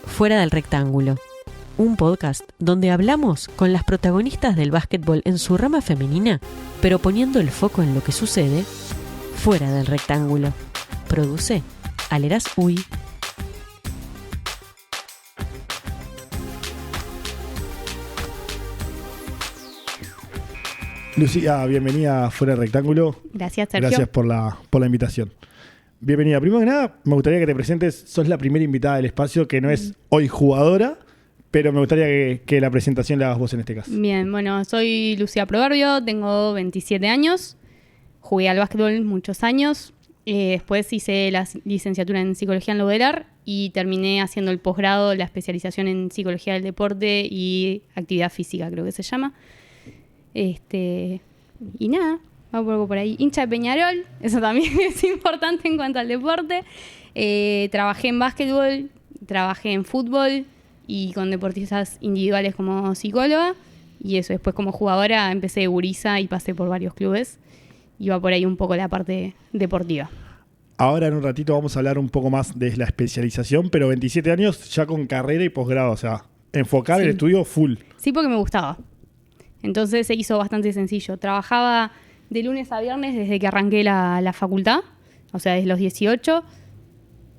Fuera del Rectángulo, un podcast donde hablamos con las protagonistas del básquetbol en su rama femenina, pero poniendo el foco en lo que sucede fuera del rectángulo. Produce Aleras Uy. Lucía, bienvenida a Fuera del Rectángulo. Gracias, Sergio. Gracias por la invitación. Bienvenida. Primero que nada, me gustaría que te presentes. Sos la primera invitada del espacio que no es hoy jugadora, pero me gustaría que la presentación la hagas vos en este caso. Bien, bueno, soy Lucía Proverbio, tengo 27 años, jugué al básquetbol muchos años, después hice la licenciatura en Psicología en la UDELAR y terminé haciendo el posgrado, la especialización en Psicología del Deporte y Actividad Física, creo que se llama. Y nada, va un poco por ahí. Hincha de Peñarol, eso también es importante en cuanto al deporte. Trabajé en básquetbol, trabajé en fútbol y con deportistas individuales como psicóloga. Y eso, después como jugadora empecé de gurisa y pasé por varios clubes. Y va por ahí un poco la parte deportiva. Ahora en un ratito vamos a hablar un poco más de la especialización, pero 27 años ya con carrera y posgrado, o sea, enfocar el estudio full. Sí, porque me gustaba. Entonces se hizo bastante sencillo. Trabajaba de lunes a viernes desde que arranqué la facultad, o sea, desde los 18,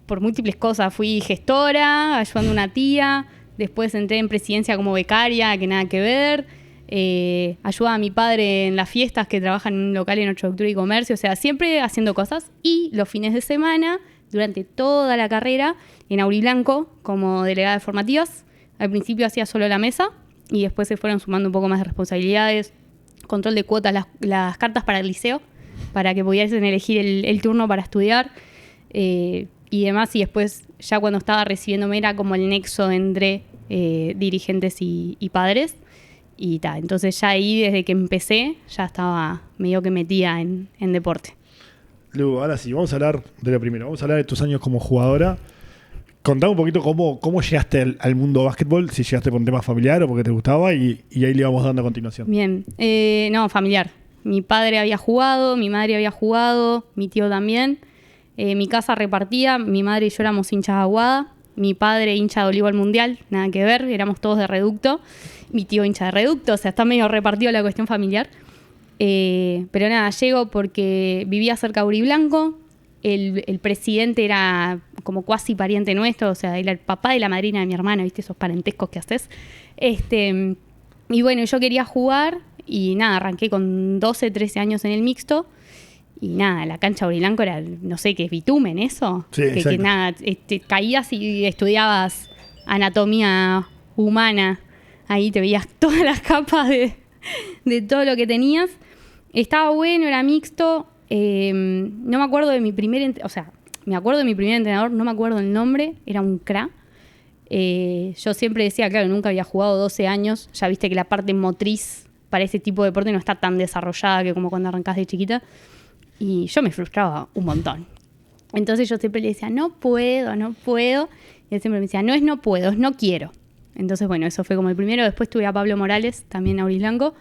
por múltiples cosas. Fui gestora, ayudando a una tía, después entré en presidencia como becaria, que nada que ver. Ayudaba a mi padre en las fiestas, que trabaja en un local en 8 de octubre y comercio, o sea, siempre haciendo cosas. Y los fines de semana, durante toda la carrera, en Auriblanco, como delegada de formativas. Al principio hacía solo la mesa, y después se fueron sumando un poco más de responsabilidades, control de cuotas, las cartas para el liceo, para que pudiesen elegir el turno para estudiar y demás. Y después, ya cuando estaba recibiéndome, era como el nexo entre dirigentes y padres. Y ta, entonces ya ahí, desde que empecé, ya estaba medio que metida en deporte. Lu, ahora sí, vamos a hablar de lo primero. Vamos a hablar de tus años como jugadora. Contame un poquito cómo llegaste al mundo básquetbol, si llegaste por un tema familiar o porque te gustaba, y ahí le vamos dando a continuación. Bien, no, familiar. Mi padre había jugado, mi madre había jugado, mi tío también. Mi casa repartía, mi madre y yo éramos hinchas de Aguada, mi padre hincha de Voleibol Mundial, nada que ver, éramos todos de Reducto, mi tío hincha de Reducto, o sea, está medio repartido la cuestión familiar. Pero nada, llego porque vivía cerca de Auriblanco. El presidente era como cuasi pariente nuestro, o sea, era el papá de la madrina de mi hermana, ¿viste? Esos parentescos que haces. Y bueno, yo quería jugar y nada, arranqué con 12, 13 años en el mixto. Y nada, la cancha de Auriblanco era, no sé, ¿qué es bitumen eso? Sí, que nada, caías y estudiabas anatomía humana. Ahí te veías todas las capas de todo lo que tenías. Estaba bueno, era mixto. No me acuerdo de mi primer me acuerdo de mi primer entrenador, no me acuerdo el nombre, era un crack. Yo siempre decía, claro, nunca había jugado 12 años, ya viste que la parte motriz para ese tipo de deporte no está tan desarrollada que como cuando arrancás de chiquita, y yo me frustraba un montón. Entonces yo siempre le decía, no puedo, y él siempre me decía, no puedo, es no quiero. Entonces bueno, eso fue como el primero. Después tuve a Pablo Morales, también a Auriblanco,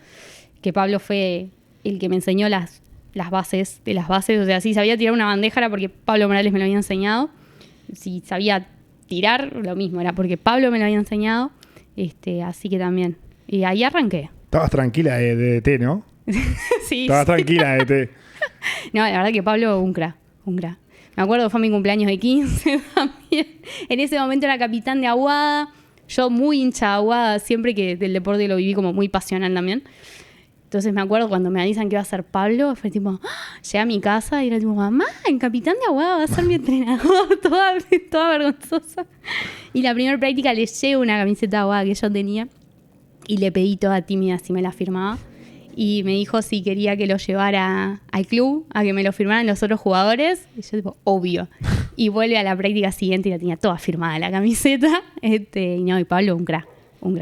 que Pablo fue el que me enseñó las bases de las bases, o sea, si sabía tirar una bandeja era porque Pablo Morales me lo había enseñado, si sabía tirar, lo mismo, era porque Pablo me lo había enseñado, así que también, y ahí arranqué. Estabas tranquila de té, ¿no? Sí. Estabas tranquila de té. No, la verdad que Pablo, un crack. Me acuerdo, fue mi cumpleaños de 15 también, en ese momento era capitán de Aguada, yo muy hincha de Aguada, siempre que del deporte lo viví como muy pasional también. Entonces me acuerdo cuando me avisan que va a ser Pablo, fue tipo, llegué a mi casa y era tipo, mamá, el capitán de Aguada va a ser mi entrenador, toda vergonzosa. Y la primera práctica le llevo una camiseta de Aguada que yo tenía y le pedí toda tímida si me la firmaba. Y me dijo si quería que lo llevara al club, a que me lo firmaran los otros jugadores. Y yo tipo, obvio. Y vuelve a la práctica siguiente y la tenía toda firmada la camiseta. Y Pablo, un crack.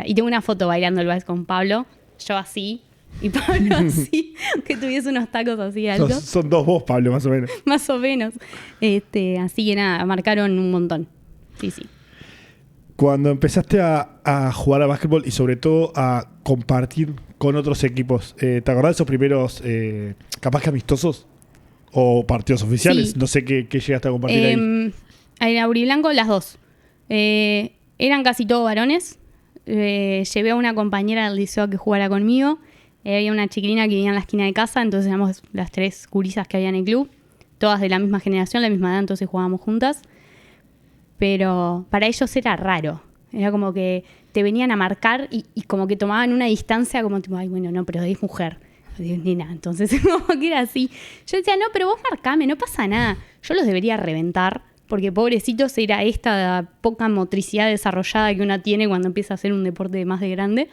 Y tengo una foto bailando el vals con Pablo, yo así. Y Pablo así, que tuviese unos tacos así altos. Son dos vos, Pablo, más o menos. Más o menos. Así que nada, marcaron un montón. Sí. Cuando empezaste a jugar a básquetbol y sobre todo a compartir con otros equipos, ¿te acordás de esos primeros, capaz que amistosos o partidos oficiales? Sí. No sé qué llegaste a compartir ahí. En Auriblanco las dos. eran casi todos varones. Llevé a una compañera del liceo que jugara conmigo. Había una chiquilina que vivía en la esquina de casa, entonces éramos las 3 gurisas que había en el club. Todas de la misma generación, la misma edad, entonces jugábamos juntas. Pero para ellos era raro. Era como que te venían a marcar y como que tomaban una distancia como tipo, ay, bueno, no, pero es mujer. Ni nada. Entonces como que era así. Yo decía, no, pero vos marcame, no pasa nada. Yo los debería reventar, porque pobrecitos era esta poca motricidad desarrollada que una tiene cuando empieza a hacer un deporte más de grande.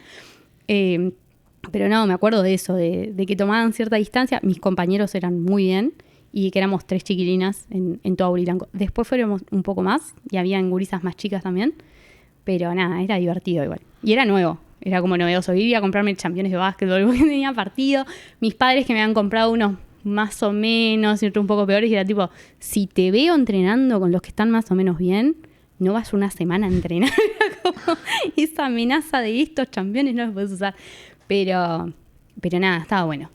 Pero no, me acuerdo de eso, de que tomaban cierta distancia. Mis compañeros eran muy bien. Y que éramos 3 chiquilinas en todo Burilanco. Después fuéramos un poco más, y habían gurisas más chicas también. Pero nada, era divertido igual. Y era nuevo, era como novedoso. Iba a comprarme Campeones de básquetbol porque tenía partido. Mis padres que me habían comprado unos más o menos y otros un poco peores. Y era tipo, si te veo entrenando con los que están más o menos bien, no vas una semana a entrenar. Era como esa amenaza de estos campeones no los puedes usar. Pero nada, estaba bueno.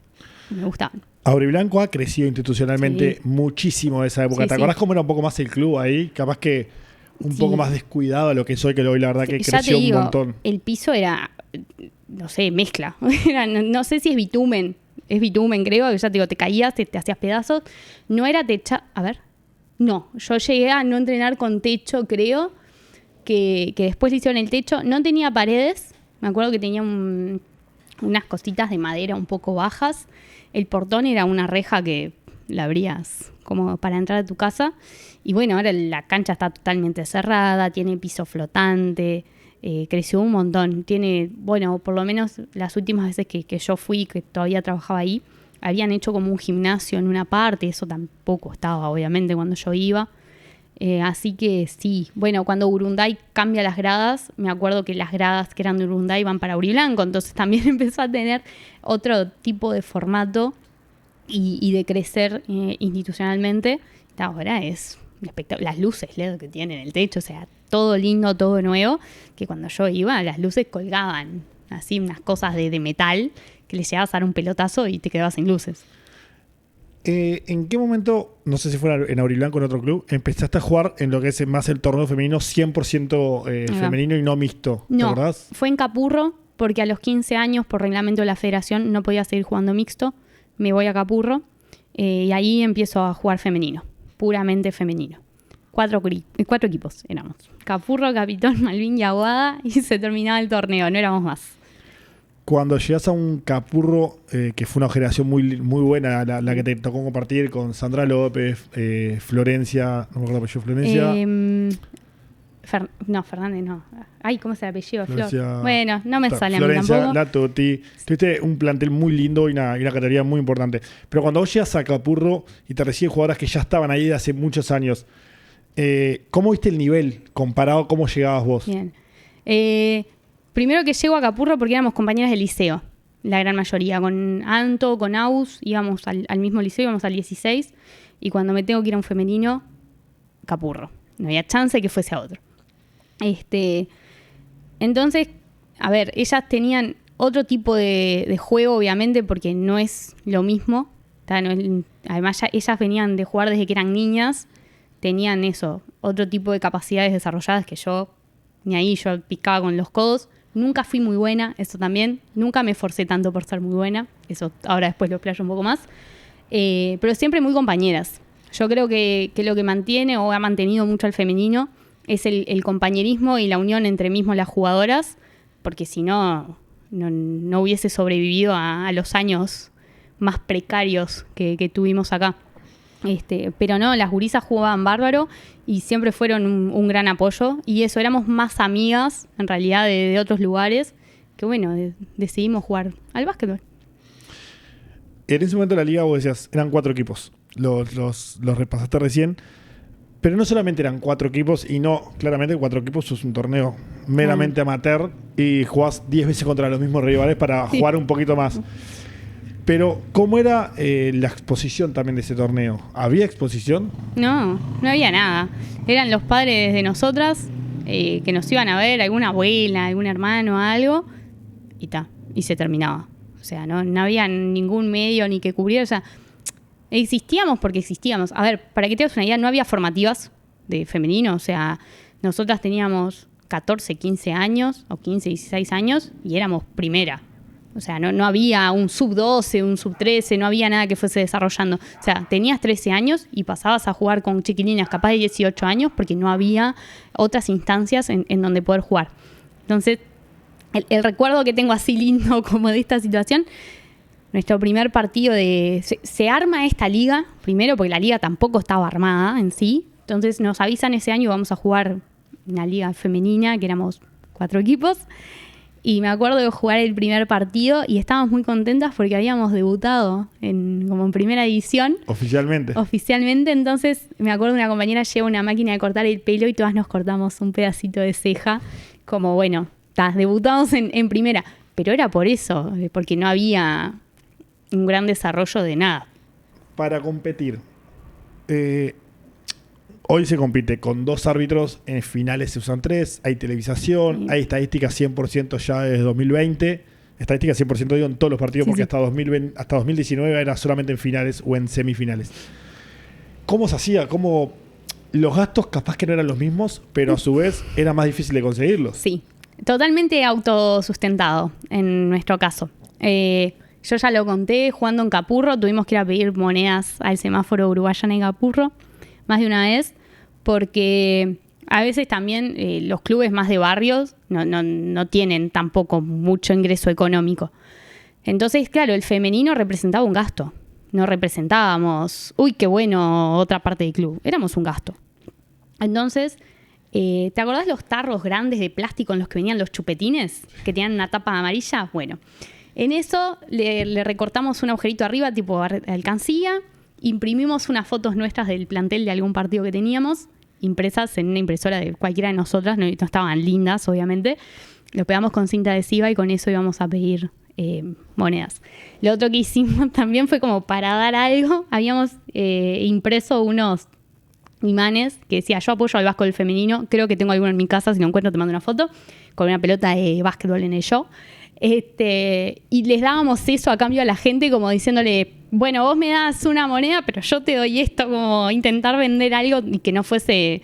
Me gustaban. Auriblanco ha crecido institucionalmente muchísimo de esa época. ¿Te acordás cómo era un poco más el club ahí? Capaz que un poco más descuidado a lo que soy, que hoy la verdad que creció un montón. El piso era, no sé, mezcla. No sé si es bitumen. Es bitumen, creo. Ya te digo, te caías, te hacías pedazos. No era techa. A ver. No, yo llegué a no entrenar con techo, creo. Que después le hicieron el techo. No tenía paredes. Me acuerdo que tenía unas cositas de madera un poco bajas. El portón era una reja que la abrías como para entrar a tu casa. Y bueno, ahora la cancha está totalmente cerrada, tiene piso flotante, creció un montón. Tiene, bueno, por lo menos las últimas veces que yo fui, que todavía trabajaba ahí, habían hecho como un gimnasio en una parte. Eso tampoco estaba, obviamente, cuando yo iba. Así que sí, bueno, cuando Urunday cambia las gradas, me acuerdo que las gradas que eran de Urunday van para Auriblanco, entonces también empezó a tener otro tipo de formato y de crecer institucionalmente. Ahora es las luces LED que tiene en el techo, o sea, todo lindo, todo nuevo, que cuando yo iba las luces colgaban así unas cosas de metal que le llegabas a dar un pelotazo y te quedabas sin luces. ¿En qué momento, no sé si fuera en Auriblanco o en otro club, empezaste a jugar en lo que es más el torneo femenino 100% femenino y no mixto? ¿Te acordás? Fue en Capurro, porque a los 15 años, por reglamento de la federación, no podía seguir jugando mixto. Me voy a Capurro y ahí empiezo a jugar femenino, puramente femenino. 4 equipos éramos. Capurro, Capitón, Malvin y Aguada, y se terminaba el torneo, no éramos más. Cuando llegas a un Capurro, que fue una generación muy, muy buena, la que te tocó compartir con Sandra López, Florencia, no me acuerdo el apellido, Florencia. Fernández no. Ay, ¿cómo es el apellido? Florencia, Flor. Bueno, no me sale a mí Florencia, tampoco. La Tuti. Tuviste un plantel muy lindo y una categoría muy importante. Pero cuando vos llegas a Capurro y te reciben jugadoras que ya estaban ahí de hace muchos años, ¿cómo viste el nivel comparado a cómo llegabas vos? Bien. Primero que llego a Capurro porque éramos compañeras del liceo, la gran mayoría. Con Anto, con Aus, íbamos al mismo liceo, íbamos al 16. Y cuando me tengo que ir a un femenino, Capurro. No había chance que fuese a otro. Entonces, a ver, ellas tenían otro tipo de juego, obviamente, porque no es lo mismo. Además, ellas venían de jugar desde que eran niñas. Tenían eso, otro tipo de capacidades desarrolladas que yo, ni ahí, yo picaba con los codos. Nunca fui muy buena, eso también. Nunca me esforcé tanto por ser muy buena. Eso ahora después lo explayo un poco más. Pero siempre muy compañeras. Yo creo que lo que mantiene o ha mantenido mucho al femenino es el compañerismo y la unión entre mismos las jugadoras, porque si no hubiese sobrevivido a los años más precarios que tuvimos acá. Pero no, las gurisas jugaban bárbaro y siempre fueron un gran apoyo, y eso, éramos más amigas en realidad de otros lugares, que bueno, decidimos jugar al básquetbol. En ese momento de la liga vos decías, eran 4 equipos, los repasaste recién, pero no solamente eran 4 equipos, y no, claramente 4 equipos es un torneo meramente amateur y jugás 10 veces contra los mismos rivales para jugar un poquito más. Pero, ¿cómo era la exposición también de ese torneo? ¿Había exposición? No había nada. Eran los padres de nosotras que nos iban a ver, alguna abuela, algún hermano, algo, y se terminaba. O sea, no había ningún medio ni que cubrir. O sea, existíamos porque existíamos. A ver, para que te hagas una idea, no había formativas de femenino. O sea, nosotras teníamos 14, 15 años, o 15, 16 años, y éramos primera. O sea, no había un sub-12, un sub-13, no había nada que fuese desarrollando. O sea, tenías 13 años y pasabas a jugar con chiquilinas capaz de 18 años porque no había otras instancias en donde poder jugar. Entonces, el recuerdo que tengo así lindo como de esta situación, nuestro primer partido se arma esta liga, primero porque la liga tampoco estaba armada en sí. Entonces nos avisan ese año, vamos a jugar una liga femenina, que éramos 4 equipos. Y me acuerdo de jugar el primer partido y estábamos muy contentas porque habíamos debutado como en primera división. Oficialmente, entonces me acuerdo una compañera lleva una máquina de cortar el pelo y todas nos cortamos un pedacito de ceja. Como bueno, debutamos en primera. Pero era por eso, porque no había un gran desarrollo de nada. Para competir, hoy se compite con 2 árbitros, en finales se usan 3, hay televisación, hay estadísticas 100% ya desde 2020. Estadísticas 100% digo en todos los partidos porque hasta 2019 era solamente en finales o en semifinales. ¿Cómo se hacía? ¿Cómo los gastos capaz que no eran los mismos, pero a su vez era más difícil de conseguirlos? Sí, totalmente autosustentado en nuestro caso. Yo ya lo conté, jugando en Capurro, tuvimos que ir a pedir monedas al semáforo Uruguayana en Capurro más de una vez, porque a veces también los clubes más de barrios no tienen tampoco mucho ingreso económico. Entonces, claro, el femenino representaba un gasto. No representábamos, uy, qué bueno, otra parte del club. Éramos un gasto. Entonces, ¿te acordás los tarros grandes de plástico en los que venían los chupetines? Que tenían una tapa amarilla. Bueno, en eso le recortamos un agujerito arriba, tipo alcancía. Imprimimos unas fotos nuestras del plantel de algún partido que teníamos, impresas en una impresora de cualquiera de nosotras, no estaban lindas, obviamente. Lo pegamos con cinta adhesiva y con eso íbamos a pedir monedas. Lo otro que hicimos también fue como para dar algo, habíamos impreso unos imanes que decía: yo apoyo al básquetbol femenino, creo que tengo alguno en mi casa, si lo encuentro te mando una foto, con una pelota de básquetbol en el show. Y les dábamos eso a cambio a la gente, como diciéndole: bueno, vos me das una moneda, pero yo te doy esto, como intentar vender algo y que no fuese,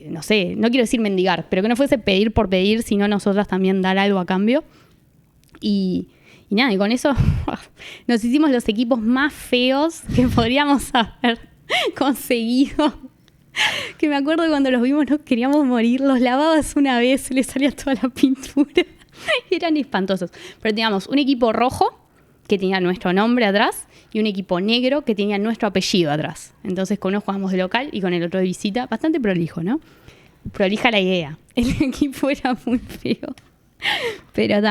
no sé, no quiero decir mendigar, pero que no fuese pedir por pedir, sino nosotras también dar algo a cambio. Y nada, y con eso nos hicimos los equipos más feos que podríamos haber conseguido. Que me acuerdo que cuando los vimos nos queríamos morir, los lavabas una vez, se les salía toda la pintura. Eran espantosos. Pero teníamos un equipo rojo que tenía nuestro nombre atrás y un equipo negro que tenía nuestro apellido atrás. Entonces con uno jugábamos de local y con el otro de visita. Bastante prolijo, ¿no? Prolija la idea. El equipo era muy feo. Pero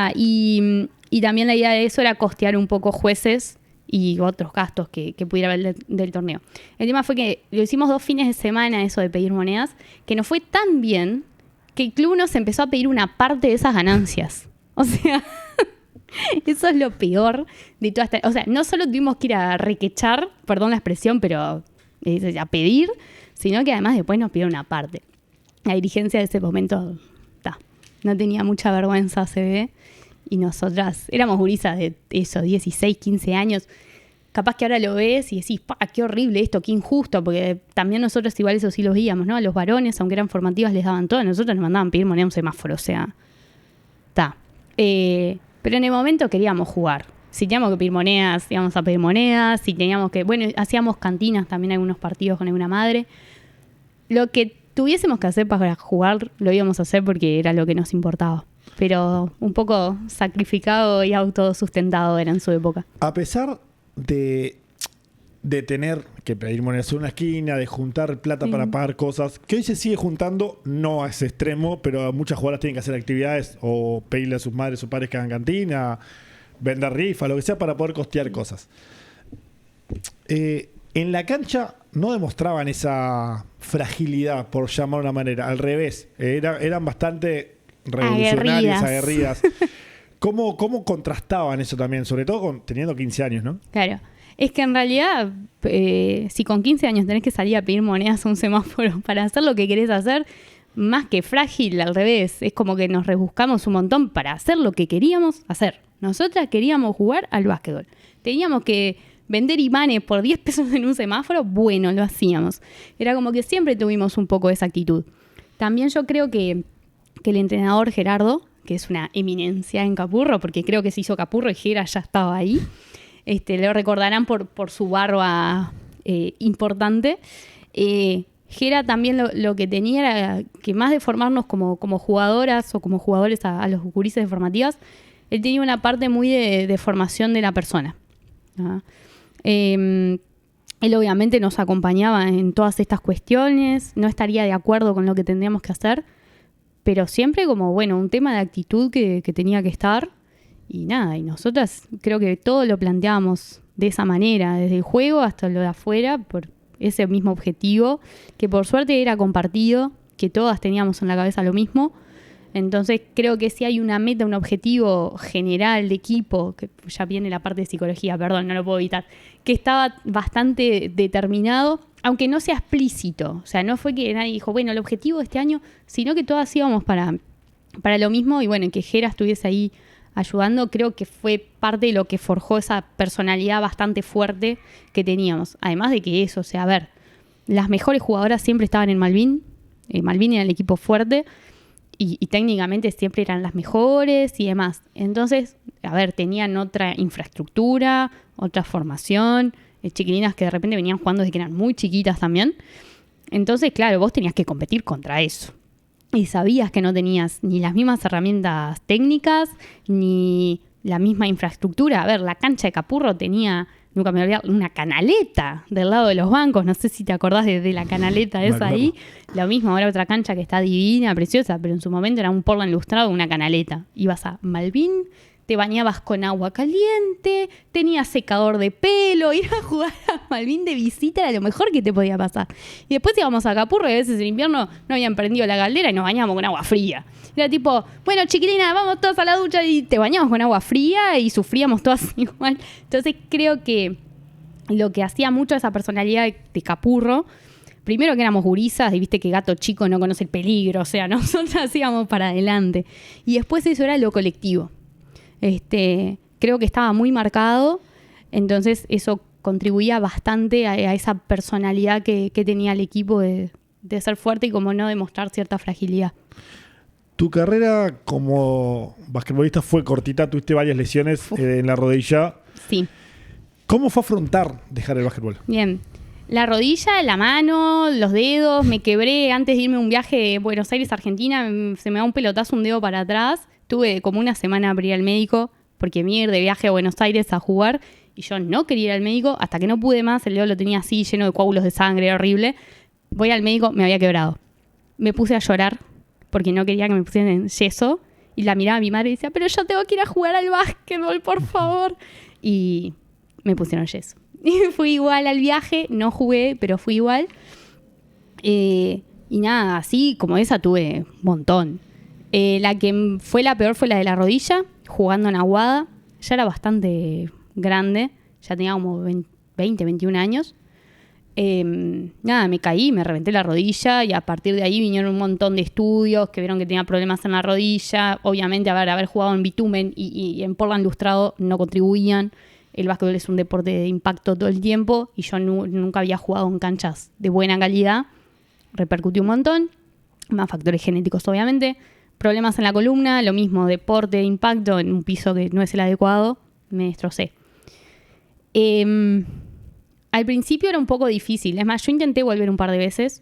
y también la idea de eso era costear un poco jueces y otros gastos que pudiera haber del torneo. El tema fue que lo hicimos 2 fines de semana, eso de pedir monedas, que nos fue tan bien que el club nos empezó a pedir una parte de esas ganancias. O sea, eso es lo peor de toda esta... O sea, no solo tuvimos que ir a requechar, perdón la expresión, pero a pedir, sino que además después nos pidieron una parte. La dirigencia de ese momento no tenía mucha vergüenza, se ve, y nosotras éramos gurisas de eso, 16, 15 años. Capaz que ahora lo ves y decís: qué horrible esto, qué injusto, porque también nosotros igual eso sí los veíamos, ¿no? A los varones, aunque eran formativas, les daban todo, nosotros nos mandaban pedir moneda a un semáforo, o sea, pero en el momento queríamos jugar. Si teníamos que pedir monedas, íbamos a pedir monedas. Si teníamos que, bueno, hacíamos cantinas también, algunos partidos con alguna madre. Lo que tuviésemos que hacer para jugar, lo íbamos a hacer porque era lo que nos importaba. Pero un poco sacrificado y autosustentado era en su época. A pesar de tener que pedir monedas en una esquina, de juntar plata para pagar cosas, que hoy se sigue juntando, no a ese extremo, pero muchas jugadoras tienen que hacer actividades o pedirle a sus madres o padres que hagan cantina, vender rifa, lo que sea, para poder costear cosas. En la cancha no demostraban esa fragilidad, por llamar de una manera. Al revés, eran bastante revolucionarias, aguerridas. ¿Cómo contrastaban eso también? Sobre todo teniendo 15 años, ¿no? Claro. Es que en realidad, si con 15 años tenés que salir a pedir monedas a un semáforo para hacer lo que querés hacer, más que frágil, al revés. Es como que nos rebuscamos un montón para hacer lo que queríamos hacer. Nosotras queríamos jugar al básquetbol. Teníamos que vender imanes por 10 pesos en un semáforo. Bueno, lo hacíamos. Era como que siempre tuvimos un poco esa actitud. También yo creo que que el entrenador Gerardo, que es una eminencia en Capurro, porque creo que se hizo Capurro y Gera ya estaba ahí, lo recordarán por su barba importante. Gera también lo que tenía era que más de formarnos como jugadoras o como jugadores a los gurises de formativas, él tenía una parte muy de formación de la persona. ¿Ah? Él obviamente nos acompañaba en todas estas cuestiones, no estaría de acuerdo con lo que tendríamos que hacer, pero siempre como, un tema de actitud que tenía que estar. Y nada, y nosotras creo que todo lo planteábamos de esa manera, desde el juego hasta lo de afuera, por ese mismo objetivo, que por suerte era compartido, que todas teníamos en la cabeza lo mismo. Entonces creo que si hay una meta, un objetivo general de equipo, que ya viene la parte de psicología, perdón, no lo puedo evitar, que estaba bastante determinado, aunque no sea explícito. O sea, no fue que nadie dijo, el objetivo de este año, sino que todas íbamos para lo mismo. Y que Gera estuviese ahí ayudando, creo que fue parte de lo que forjó esa personalidad bastante fuerte que teníamos. Además de que eso, las mejores jugadoras siempre estaban en Malvin. Malvin era el equipo fuerte y técnicamente siempre eran las mejores y demás. Entonces, tenían otra infraestructura, otra formación, chiquilinas que de repente venían jugando desde que eran muy chiquitas también. Entonces, claro, vos tenías que competir contra eso. Y sabías que no tenías ni las mismas herramientas técnicas, ni la misma infraestructura. La cancha de Capurro tenía, nunca me olvidé, una canaleta del lado de los bancos. No sé si te acordás de la canaleta esa ahí. Lo mismo, ahora otra cancha que está divina, preciosa, pero en su momento era un Portland ilustrado, una canaleta. Ibas a Malvin, te bañabas con agua caliente, tenías secador de pelo, ir a jugar a Malvin de visita era lo mejor que te podía pasar. Y después íbamos a Capurro y a veces en invierno no habían prendido la caldera y nos bañábamos con agua fría. Era tipo, chiquilina, vamos todas a la ducha, y te bañamos con agua fría y sufríamos todas igual. Entonces creo que lo que hacía mucho esa personalidad de Capurro, primero que éramos gurisas y viste que gato chico no conoce el peligro, o sea, nosotras íbamos para adelante. Y después eso era lo colectivo. Creo que estaba muy marcado, entonces eso contribuía bastante a esa personalidad que tenía el equipo de ser fuerte y como no demostrar cierta fragilidad. Tu carrera como basquetbolista fue cortita, tuviste varias lesiones en la rodilla. Sí. ¿Cómo fue afrontar dejar el básquetbol? Bien. La rodilla, la mano, los dedos, me quebré antes de irme a un viaje de Buenos Aires a Argentina, se me da un pelotazo, un dedo para atrás. Tuve como una semana para ir al médico porque me iba a ir de viaje a Buenos Aires a jugar y yo no quería ir al médico hasta que no pude más. El dedo lo tenía así, lleno de coágulos de sangre, era horrible. Voy al médico, me había quebrado. Me puse a llorar porque no quería que me pusieran en yeso y la miraba a mi madre y decía, pero yo tengo que ir a jugar al básquetbol, por favor. Y me pusieron yeso. Y fui igual al viaje, no jugué, pero fui igual. Y nada, así como esa tuve un montón. La que fue la peor fue la de la rodilla, jugando en Aguada. Ya era bastante grande, ya tenía como 20, 21 años. Nada, me caí, me reventé la rodilla y a partir de ahí vinieron un montón de estudios que vieron que tenía problemas en la rodilla. Obviamente, haber jugado en bitumen y en Portland ilustrado no contribuían. El básquetbol es un deporte de impacto todo el tiempo y yo nunca había jugado en canchas de buena calidad. Repercutió un montón, más factores genéticos obviamente. Problemas en la columna, lo mismo, deporte de impacto en un piso que no es el adecuado, me destrocé. Al principio era un poco difícil, es más, yo intenté volver un par de veces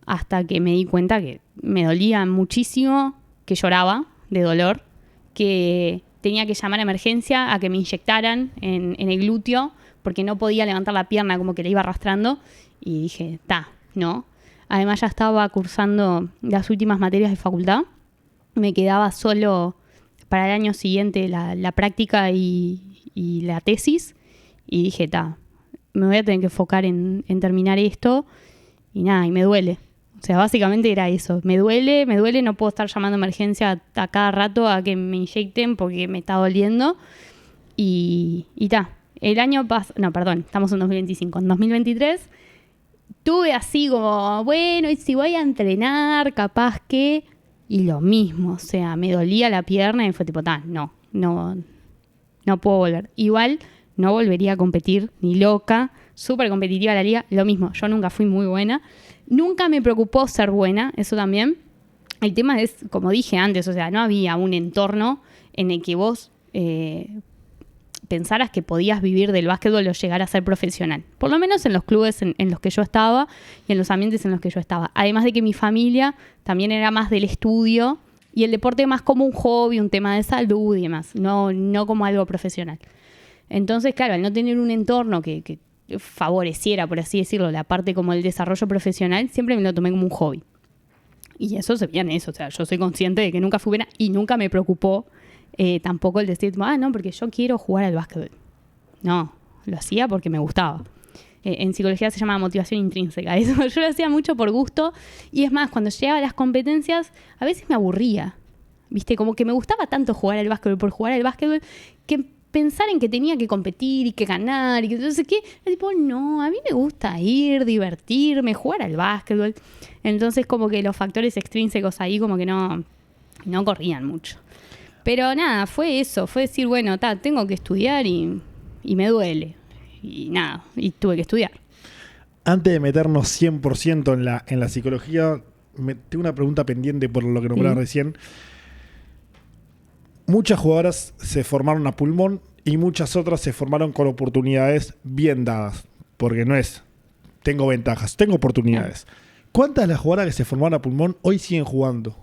hasta que me di cuenta que me dolía muchísimo, que lloraba de dolor, que tenía que llamar a emergencia a que me inyectaran en el glúteo porque no podía levantar la pierna, como que la iba arrastrando y dije, no. Además ya estaba cursando las últimas materias de facultad. Me quedaba solo para el año siguiente la práctica y la tesis. Y dije, me voy a tener que enfocar en terminar esto. Y nada, y me duele. O sea, básicamente era eso. Me duele, no puedo estar llamando a emergencia a cada rato a que me inyecten porque me está doliendo. Y el año pasado, estamos en 2025. En 2023 tuve así como, y si voy a entrenar, capaz que... Y lo mismo, o sea, me dolía la pierna y fue tipo, no puedo volver. Igual no volvería a competir, ni loca, súper competitiva la liga, lo mismo, yo nunca fui muy buena. Nunca me preocupó ser buena, eso también. el tema es, como dije antes, o sea, no había un entorno en el que vos pensaras que podías vivir del básquetbol o llegar a ser profesional. Por lo menos en los clubes en los que yo estaba y en los ambientes en los que yo estaba. Además de que mi familia también era más del estudio y el deporte más como un hobby, un tema de salud y demás, no como algo profesional. Entonces, claro, al no tener un entorno que favoreciera, por así decirlo, la parte como el desarrollo profesional, siempre me lo tomé como un hobby. Y eso se veía en eso, o sea, yo soy consciente de que nunca fui buena y nunca me preocupó tampoco el decir, no, porque yo quiero jugar al básquetbol. No, lo hacía porque me gustaba. En psicología se llama motivación intrínseca. Eso yo lo hacía mucho por gusto. Y es más, cuando llegaba a las competencias, a veces me aburría. ¿Viste? Como que me gustaba tanto jugar al básquetbol por jugar al básquetbol que pensar en que tenía que competir y que ganar y que no sé qué, era tipo, no, a mí me gusta ir, divertirme, jugar al básquetbol. Entonces como que los factores extrínsecos ahí como que no corrían mucho. Pero nada, fue eso, fue decir, bueno, tengo que estudiar y me duele. Y nada, y tuve que estudiar. Antes de meternos 100% en la psicología, tengo una pregunta pendiente por lo que nombraba recién. Muchas jugadoras se formaron a pulmón y muchas otras se formaron con oportunidades bien dadas. Porque no es, tengo ventajas, tengo oportunidades. ¿Cuántas de las jugadoras que se formaron a pulmón hoy siguen jugando?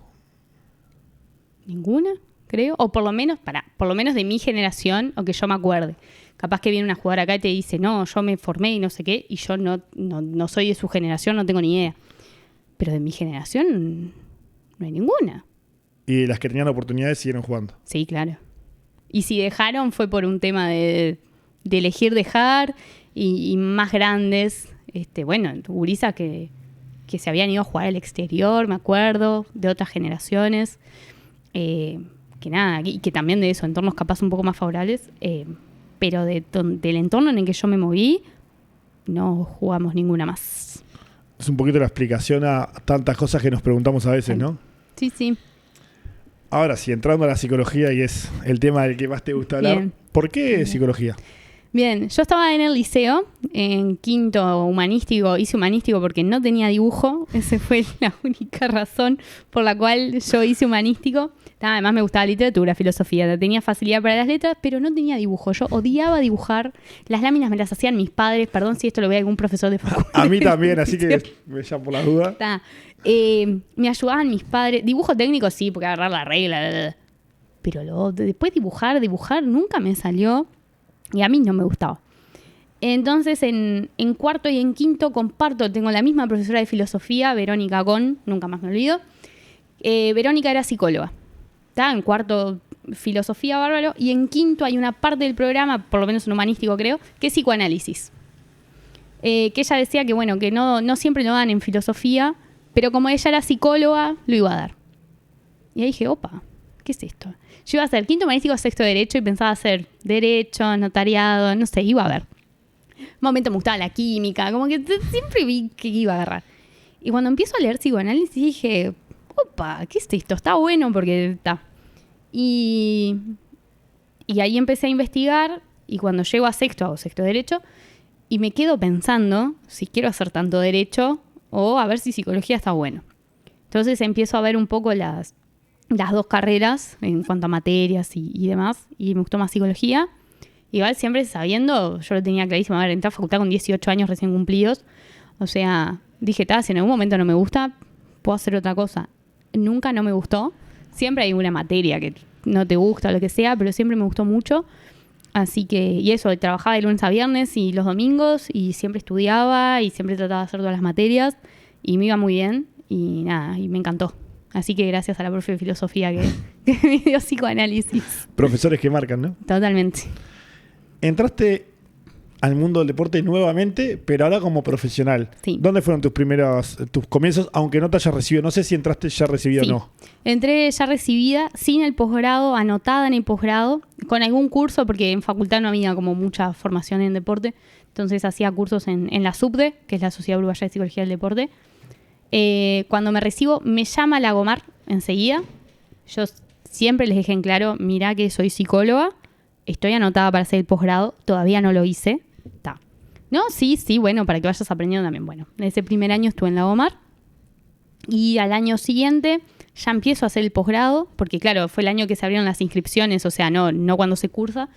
Ninguna, creo. O por lo menos de mi generación, o que yo me acuerde. Capaz que viene una jugadora acá y te dice, no, yo me formé y no sé qué, y yo no soy de su generación, no tengo ni idea. Pero de mi generación no hay ninguna. Y las que tenían oportunidades siguieron jugando. Sí, claro. Y si dejaron fue por un tema de elegir dejar y más grandes, gurisas que se habían ido a jugar al exterior, me acuerdo, de otras generaciones, que nada, y que también de eso, entornos capaz un poco más favorables, pero del entorno en el que yo me moví, no jugamos ninguna más. Es un poquito la explicación a tantas cosas que nos preguntamos a veces, ¿no? Sí, sí. Ahora sí, entrando a la psicología, y es el tema del que más te gusta hablar. Bien. ¿Por qué psicología? Bien, yo estaba en el liceo, en quinto humanístico, hice humanístico porque no tenía dibujo, esa fue la única razón por la cual yo hice humanístico. Además me gustaba literatura, filosofía, tenía facilidad para las letras, pero no tenía dibujo. Yo odiaba dibujar, las láminas me las hacían mis padres, perdón si esto lo ve algún profesor de facultad. A mí también, así que me llamo por la duda. Me ayudaban mis padres, dibujo técnico sí, porque agarrar la regla, pero después dibujar nunca me salió. Y a mí no me gustaba. Entonces, en cuarto y en quinto tengo la misma profesora de filosofía, Verónica Con, nunca más me olvido. Verónica era psicóloga. Estaba en cuarto filosofía, bárbaro. Y en quinto hay una parte del programa, por lo menos en humanístico creo, que es psicoanálisis. Que ella decía que, bueno, que no siempre lo dan en filosofía, pero como ella era psicóloga, lo iba a dar. Y ahí dije, opa, ¿qué es esto? Yo iba a hacer quinto humanístico, sexto derecho y pensaba hacer derecho, notariado, no sé, iba a ver. Un momento me gustaba la química, como que siempre vi que iba a agarrar. Y cuando empiezo a leer psicoanálisis dije, opa, ¿qué es esto? Está bueno porque está. Y ahí empecé a investigar y cuando llego a sexto hago sexto derecho y me quedo pensando si quiero hacer tanto derecho o a ver si psicología está bueno. Entonces empiezo a ver un poco las dos carreras en cuanto a materias y demás, y me gustó más psicología. Igual siempre sabiendo, yo lo tenía clarísimo, entré a facultad con 18 años recién cumplidos, o sea, dije, si en algún momento no me gusta, puedo hacer otra cosa. Nunca no me gustó, siempre hay una materia que no te gusta o lo que sea, pero siempre me gustó mucho, así que, y eso, trabajaba de lunes a viernes y los domingos, y siempre estudiaba, y siempre trataba de hacer todas las materias, y me iba muy bien, y nada, y me encantó. Así que gracias a la profe de filosofía que me dio psicoanálisis. Profesores que marcan, ¿no? Totalmente. Entraste al mundo del deporte nuevamente, pero ahora como profesional. Sí. ¿Dónde fueron tus comienzos, aunque no te hayas recibido? No sé si entraste ya recibida o no. Entré ya recibida, sin el posgrado, anotada en el posgrado, con algún curso, porque en facultad no había como mucha formación en deporte. Entonces hacía cursos en la SUBDE, que es la Sociedad Uruguaya de Psicología del Deporte. Cuando me recibo, me llama la Gomar enseguida. Yo siempre les dejé en claro, mirá que soy psicóloga, estoy anotada para hacer el posgrado, todavía no lo hice. No, sí, bueno, para que vayas aprendiendo también. Bueno, ese primer año estuve en la Gomar y al año siguiente ya empiezo a hacer el posgrado, porque claro, fue el año que se abrieron las inscripciones, o sea, no cuando se cursa.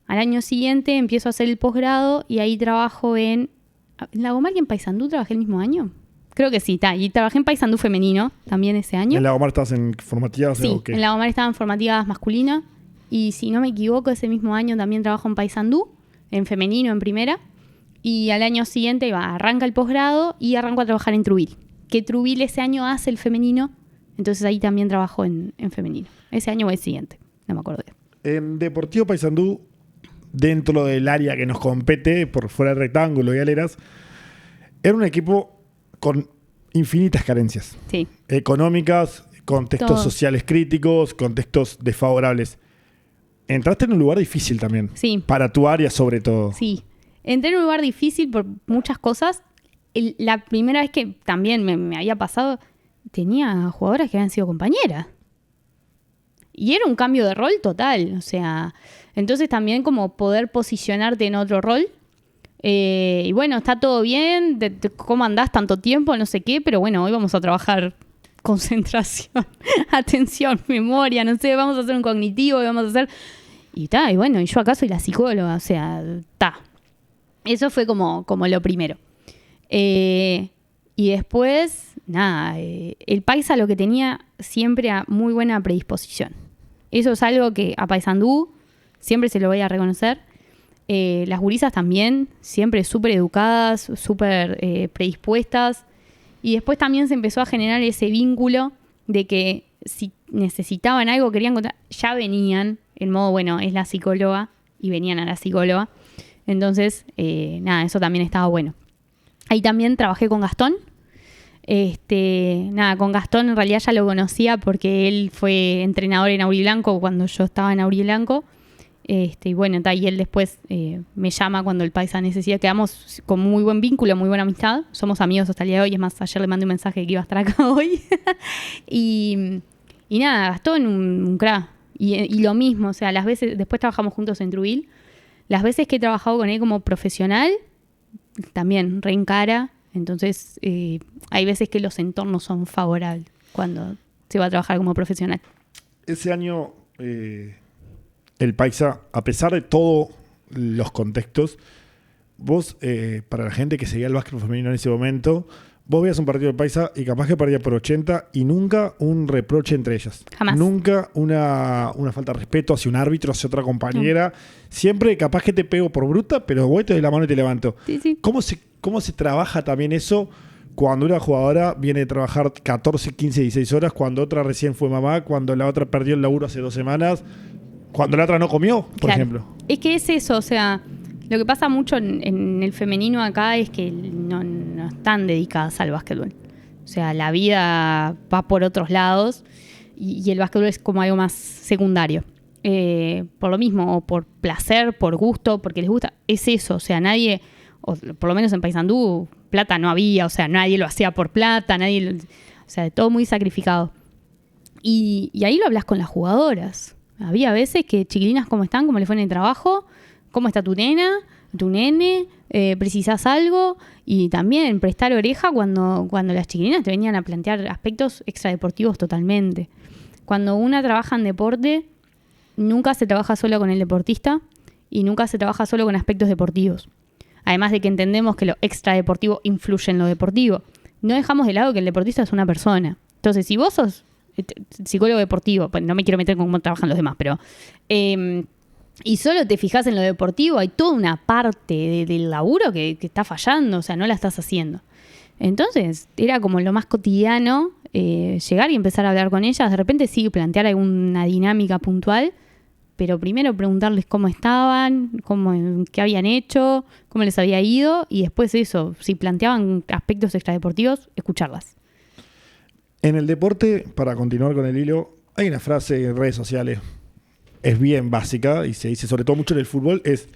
Al año siguiente empiezo a hacer el posgrado y ahí trabajo en Lagomar y en Paysandú. ¿Trabajé el mismo año? Creo que sí, y trabajé en Paysandú femenino también ese año. ¿En Lagomar estás en formativas? Sí, ¿o qué? en Lagomar estaba en formativas masculina. Y si no me equivoco, ese mismo año también trabajo en Paysandú, en femenino, en primera. Y al año siguiente arranca el posgrado y arranco a trabajar en Trubil. Que Trubil ese año hace el femenino, entonces ahí también trabajo en femenino. Ese año o el siguiente, no me acuerdo bien. En Deportivo Paysandú, dentro del área que nos compete, por fuera del rectángulo y aleras, era un equipo con infinitas carencias. Sí. Económicas, contextos Todo. sociales críticos, contextos desfavorables. Entraste en un lugar difícil también. Sí. Para tu área sobre todo. Sí. Entré en un lugar difícil por muchas cosas. La primera vez que también me había pasado, tenía jugadoras que habían sido compañeras. Y era un cambio de rol total. O sea, entonces también como poder posicionarte en otro rol. Y bueno, está todo bien. ¿Cómo andás tanto tiempo? No sé qué. Pero bueno, hoy vamos a trabajar concentración, atención, memoria, no sé. Vamos a hacer un cognitivo y vamos a hacer... Y bueno, y yo acá soy la psicóloga. O sea, Eso fue como lo primero. Y después, nada, el Paisa lo que tenía siempre a muy buena predisposición. Eso es algo que a Paysandú siempre se lo voy a reconocer. Las gurisas también, siempre súper educadas, súper predispuestas. Y después también se empezó a generar ese vínculo de que si necesitaban algo, querían encontrar, ya venían, en modo, bueno, es la psicóloga, y venían a la psicóloga. Entonces, nada, eso también estaba bueno. Ahí también trabajé con Gastón. Con Gastón en realidad ya lo conocía porque él fue entrenador en Auriblanco cuando yo estaba en Auriblanco. Y bueno, y él después me llama cuando el Paisa necesita. Quedamos con muy buen vínculo, muy buena amistad. Somos amigos hasta el día de hoy. Es más, ayer le mandé un mensaje que iba a estar acá hoy. y nada, Gastón, un crack. Y lo mismo, o sea, las veces, después trabajamos juntos en Trubil. Las veces que he trabajado con él como profesional, también reencara. Entonces, hay veces que los entornos son favorables cuando se va a trabajar como profesional. Ese año, el Paisa, a pesar de todos los contextos, vos, para la gente que seguía el básquet femenino en ese momento, vos veías un partido del Paisa y capaz que perdía por 80 y nunca un reproche entre ellas. Jamás. Nunca una falta de respeto hacia un árbitro, hacia otra compañera. Siempre capaz que te pego por bruta, pero voy, te doy la mano y te levanto. Sí. ¿Cómo se trabaja también eso cuando una jugadora viene a trabajar 14, 15, 16 horas, cuando otra recién fue mamá, cuando la otra perdió el laburo hace 2 semanas, cuando la otra no comió, por ejemplo? Es que es eso, o sea, lo que pasa mucho en el femenino acá es que no están dedicadas al básquetbol. O sea, la vida va por otros lados y el básquetbol es como algo más secundario. Por lo mismo, o por placer, por gusto, porque les gusta. Es eso, o sea, nadie, o por lo menos en Paysandú, plata no había, o sea, nadie lo hacía por plata, o sea, todo muy sacrificado. Y ahí lo hablas con las jugadoras. Había veces que, chiquilinas, ¿cómo están? ¿Cómo les fue en el trabajo? ¿Cómo está tu nena? ¿Tu nene? ¿Precisás algo? Y también prestar oreja cuando las chiquilinas te venían a plantear aspectos extradeportivos totalmente. Cuando una trabaja en deporte, nunca se trabaja solo con el deportista y nunca se trabaja solo con aspectos deportivos. Además de que entendemos que lo extradeportivo influye en lo deportivo. No dejamos de lado que el deportista es una persona. Entonces, si vos sos psicólogo deportivo, pues no me quiero meter con cómo trabajan los demás, pero y solo te fijas en lo deportivo, hay toda una parte del laburo que está fallando, o sea, no la estás haciendo. Entonces, era como lo más cotidiano, llegar y empezar a hablar con ellas. De repente sí, plantear alguna dinámica puntual, pero primero preguntarles cómo estaban, qué habían hecho, cómo les había ido, y después eso, si planteaban aspectos extradeportivos, escucharlas. En el deporte, para continuar con el hilo, hay una frase en redes sociales, es bien básica, y se dice sobre todo mucho en el fútbol, es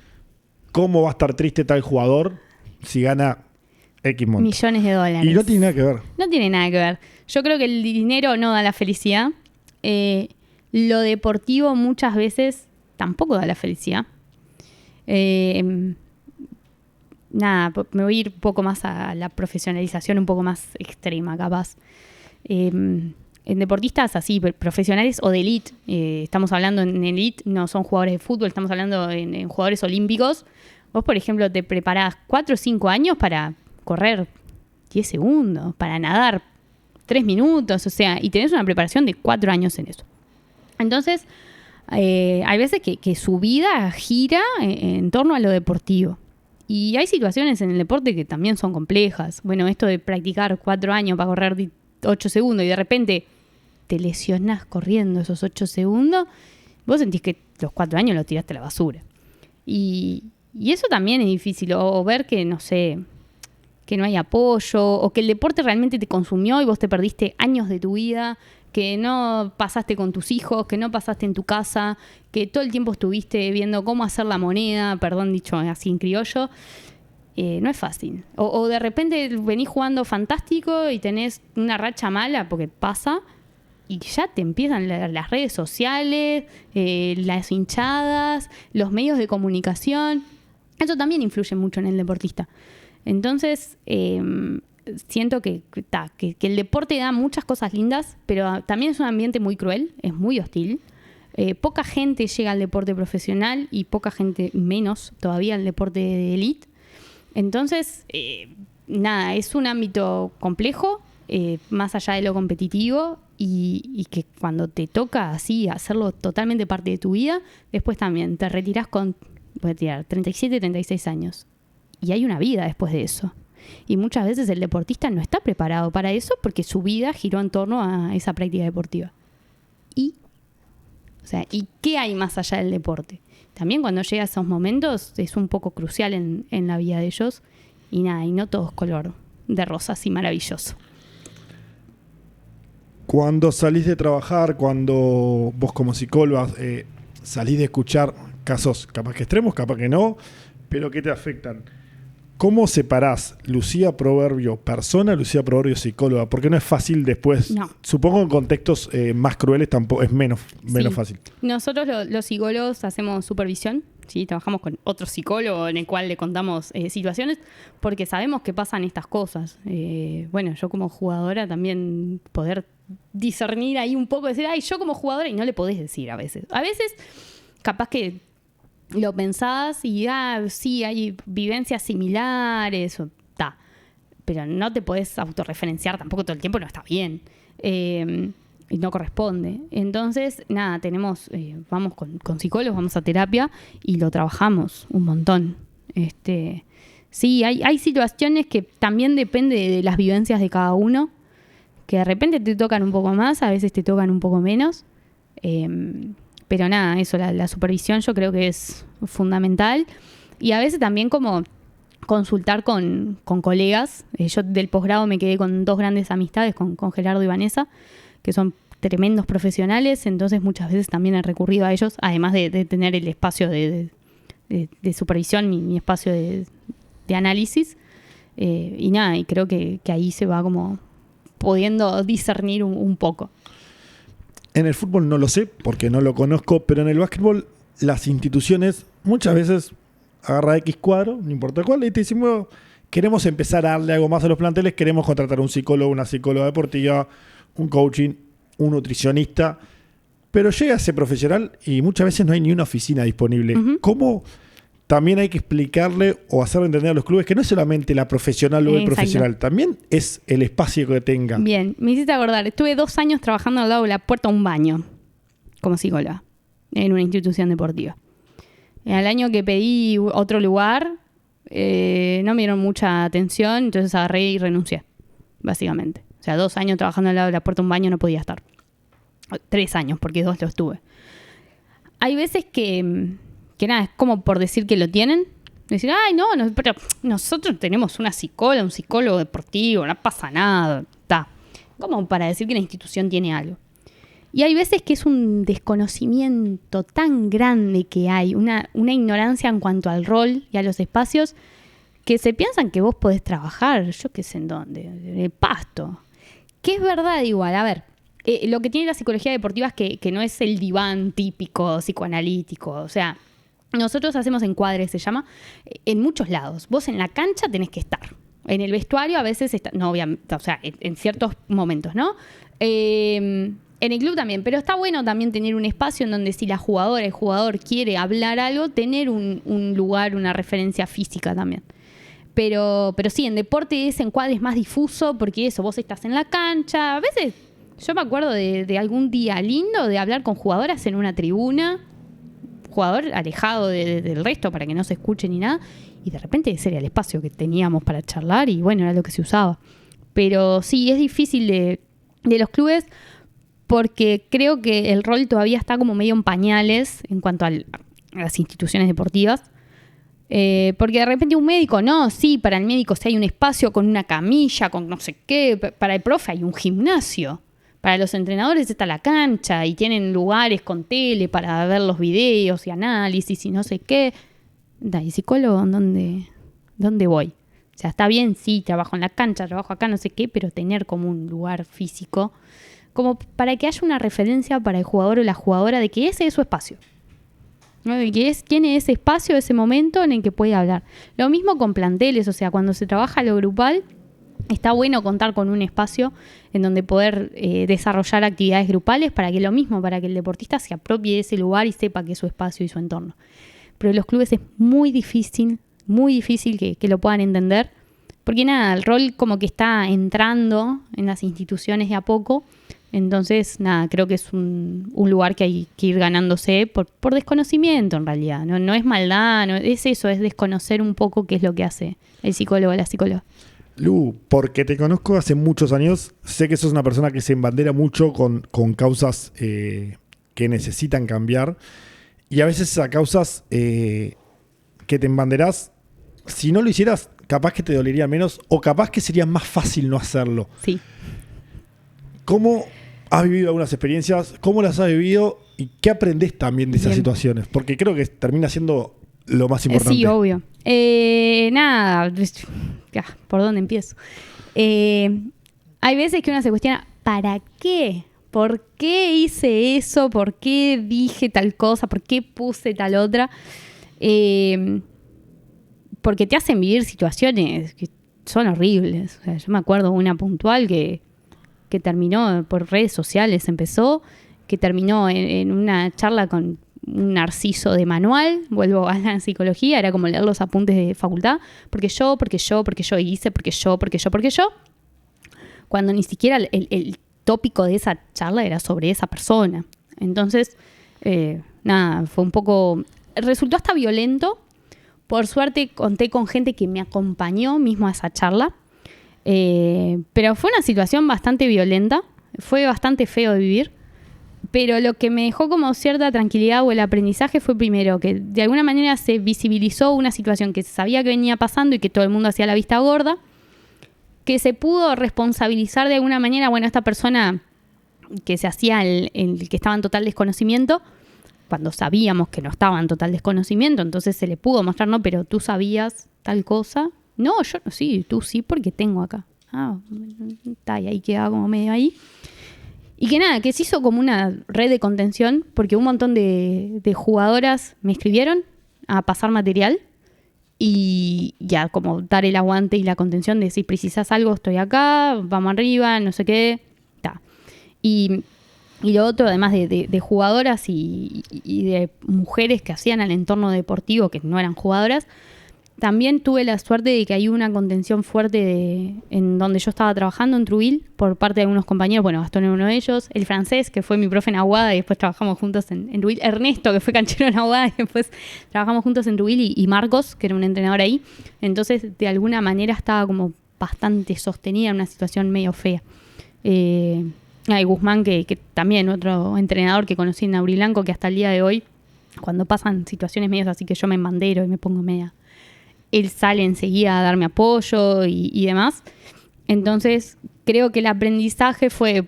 ¿cómo va a estar triste tal jugador si gana X monto? Millones de dólares. Y no tiene nada que ver. No tiene nada que ver. Yo creo que el dinero no da la felicidad. Lo deportivo muchas veces tampoco da la felicidad. Nada, me voy a ir un poco más a la profesionalización, un poco más extrema, capaz. En en deportistas así, profesionales o de elite. Estamos hablando en elite, no son jugadores de fútbol, estamos hablando en jugadores olímpicos. Vos, por ejemplo, te preparás 4 o 5 años para correr 10 segundos, para nadar 3 minutos, o sea, y tenés una preparación de 4 años en eso. Entonces, hay veces que su vida gira en torno a lo deportivo. Y hay situaciones en el deporte que también son complejas. Bueno, esto de practicar 4 años para correr 8 segundos y de repente te lesionás corriendo esos 8 segundos, vos sentís que los 4 años los tiraste a la basura. Y eso también es difícil. O ver que, no sé, que no hay apoyo, o que el deporte realmente te consumió y vos te perdiste años de tu vida, que no pasaste con tus hijos, que no pasaste en tu casa, que todo el tiempo estuviste viendo cómo hacer la moneda, perdón dicho así en criollo. No es fácil. O de repente venís jugando fantástico y tenés una racha mala, porque pasa, y ya te empiezan las redes sociales, las hinchadas, los medios de comunicación. Eso también influye mucho en el deportista. Entonces, siento que el deporte da muchas cosas lindas, pero también es un ambiente muy cruel, es muy hostil. Poca gente llega al deporte profesional y poca gente menos todavía al deporte de elite. Entonces, es un ámbito complejo, más allá de lo competitivo, y que cuando te toca así hacerlo totalmente parte de tu vida, después también te retirás con, voy a tirar, 37, 36 años. Y hay una vida después de eso. Y muchas veces el deportista no está preparado para eso porque su vida giró en torno a esa práctica deportiva. ¿Y qué hay más allá del deporte? También cuando llega a esos momentos es un poco crucial en la vida de ellos. Y no todo es color de rosas y maravilloso. Cuando salís de trabajar, cuando vos como psicóloga salís de escuchar casos capaz que extremos, capaz que no, pero que te afectan, ¿cómo separás Lucía Proverbio persona, Lucía Proverbio psicóloga? Porque no es fácil después. No. Supongo en contextos más crueles tampoco es menos fácil. Nosotros los psicólogos hacemos supervisión, ¿sí? Trabajamos con otro psicólogo en el cual le contamos situaciones porque sabemos que pasan estas cosas. Bueno, yo como jugadora también poder discernir ahí un poco, decir, yo como jugadora, y no le podés decir a veces. A veces capaz que lo pensás y sí, hay vivencias similares, pero no te podés autorreferenciar tampoco todo el tiempo, no está bien. Y no corresponde. Entonces, vamos con psicólogos, vamos a terapia y lo trabajamos un montón. Sí, hay situaciones que también depende de las vivencias de cada uno, que de repente te tocan un poco más, a veces te tocan un poco menos. Pero eso, la supervisión yo creo que es fundamental. Y a veces también como consultar con colegas. Yo del posgrado me quedé con 2 grandes amistades, con Gerardo y Vanessa, que son tremendos profesionales. Entonces muchas veces también he recurrido a ellos, además de tener el espacio de supervisión, mi espacio de análisis. Y creo que ahí se va como pudiendo discernir un poco. En el fútbol no lo sé porque no lo conozco, pero en el básquetbol las instituciones muchas veces agarran X cuadro, no importa cuál, y te decimos, queremos empezar a darle algo más a los planteles, queremos contratar un psicólogo, una psicóloga deportiva, un coaching, un nutricionista, pero llega ese profesional y muchas veces no hay ni una oficina disponible. Uh-huh. ¿Cómo también hay que explicarle o hacerle entender a los clubes que no es solamente la profesional o el profesional, también es el espacio que tenga? Bien, me hiciste acordar. Estuve 2 años trabajando al lado de la puerta de un baño como psicóloga en una institución deportiva. Al año que pedí otro lugar, no me dieron mucha atención, entonces agarré y renuncié, básicamente. O sea, 2 años trabajando al lado de la puerta de un baño no podía estar. 3 años, porque 2 los tuve. Hay veces que es como por decir que lo tienen. Decir, pero nosotros tenemos una psicóloga, un psicólogo deportivo, no pasa nada. Como para decir que la institución tiene algo. Y hay veces que es un desconocimiento tan grande que hay, una ignorancia en cuanto al rol y a los espacios, que se piensan que vos podés trabajar, yo qué sé en dónde, en el pasto. Que es verdad igual, a ver. Lo que tiene la psicología deportiva es que no es el diván típico psicoanalítico. O sea, nosotros hacemos encuadres, se llama, en muchos lados. Vos en la cancha tenés que estar. En el vestuario a veces está, no, obviamente, o sea, en ciertos momentos, ¿no? En el club también, pero está bueno también tener un espacio en donde si la jugadora, el jugador quiere hablar algo, tener un lugar, una referencia física también. Pero sí, en deporte ese encuadre es más difuso porque eso, vos estás en la cancha. A veces yo me acuerdo de algún día lindo de hablar con jugadoras en una tribuna, jugador alejado del resto para que no se escuche ni nada, y de repente ese era el espacio que teníamos para charlar y bueno, era lo que se usaba. Pero sí, es difícil de los clubes porque creo que el rol todavía está como medio en pañales en cuanto a las instituciones deportivas. Porque de repente un médico, no, sí, para el médico sí hay un espacio con una camilla, con no sé qué, para el profe hay un gimnasio, para los entrenadores está la cancha y tienen lugares con tele para ver los videos y análisis y no sé qué. ¿Y psicólogo dónde voy? O sea, está bien, sí, trabajo en la cancha, trabajo acá, no sé qué, pero tener como un lugar físico como para que haya una referencia para el jugador o la jugadora de que ese es su espacio, ¿no? De que tiene ese espacio, ese momento en el que puede hablar. Lo mismo con planteles, o sea, cuando se trabaja lo grupal, está bueno contar con un espacio en donde poder desarrollar actividades grupales para que el deportista se apropie de ese lugar y sepa que es su espacio y su entorno. Pero en los clubes es muy difícil que lo puedan entender, porque nada, el rol como que está entrando en las instituciones de a poco. Entonces, nada, creo que es un lugar que hay que ir ganándose por desconocimiento en realidad. No es maldad, no, es eso, es desconocer un poco qué es lo que hace el psicólogo o la psicóloga. Lu, porque te conozco hace muchos años, sé que sos una persona que se embandera mucho con causas que necesitan cambiar, y a veces a causas que te embanderás, si no lo hicieras, capaz que te dolería menos o capaz que sería más fácil no hacerlo. Sí. ¿Cómo has vivido algunas experiencias? ¿Cómo las has vivido? ¿Y qué aprendés también de esas situaciones? Porque creo que termina siendo lo más importante. Sí, obvio. Nada, ¿por dónde empiezo? Hay veces que uno se cuestiona, ¿para qué? ¿Por qué hice eso? ¿Por qué dije tal cosa? ¿Por qué puse tal otra? Porque te hacen vivir situaciones que son horribles. O sea, yo me acuerdo una puntual que terminó por redes sociales, que terminó en una charla con un narciso de manual, vuelvo a la psicología, era como leer los apuntes de facultad, porque yo hice, porque yo, cuando ni siquiera el tópico de esa charla era sobre esa persona. Entonces, nada, fue un poco, resultó hasta violento. Por suerte conté con gente que me acompañó mismo a esa charla. Pero fue una situación bastante violenta, fue bastante feo de vivir, pero lo que me dejó como cierta tranquilidad o el aprendizaje fue primero que de alguna manera se visibilizó una situación que se sabía que venía pasando y que todo el mundo hacía la vista gorda, que se pudo responsabilizar de alguna manera, bueno, esta persona que se hacía el que estaba en total desconocimiento, cuando sabíamos que no estaba en total desconocimiento, entonces se le pudo mostrar, no, pero tú sabías tal cosa. No, yo no, sí, tú sí, porque tengo acá. Está, y ahí quedaba como medio ahí. Y que nada, que se hizo como una red de contención, porque un montón de jugadoras me escribieron a pasar material y ya como dar el aguante y la contención de si precisas algo, estoy acá, vamos arriba, no sé qué. Está. Y lo otro, además de jugadoras y de mujeres que hacían al entorno deportivo, que no eran jugadoras, también tuve la suerte de que hay una contención fuerte en donde yo estaba trabajando en Trujillo por parte de algunos compañeros. Bueno, Gastón era uno de ellos. El francés, que fue mi profe en Aguada y después trabajamos juntos en Trujillo. Ernesto, que fue canchero en Aguada y después trabajamos juntos en Trujillo. Y Marcos, que era un entrenador ahí. Entonces, de alguna manera estaba como bastante sostenida en una situación medio fea. Hay Guzmán, que también otro entrenador que conocí en Aurilanco, que hasta el día de hoy, cuando pasan situaciones medias así que yo me embandero y me pongo media, él sale enseguida a darme apoyo y demás. Entonces, creo que el aprendizaje fue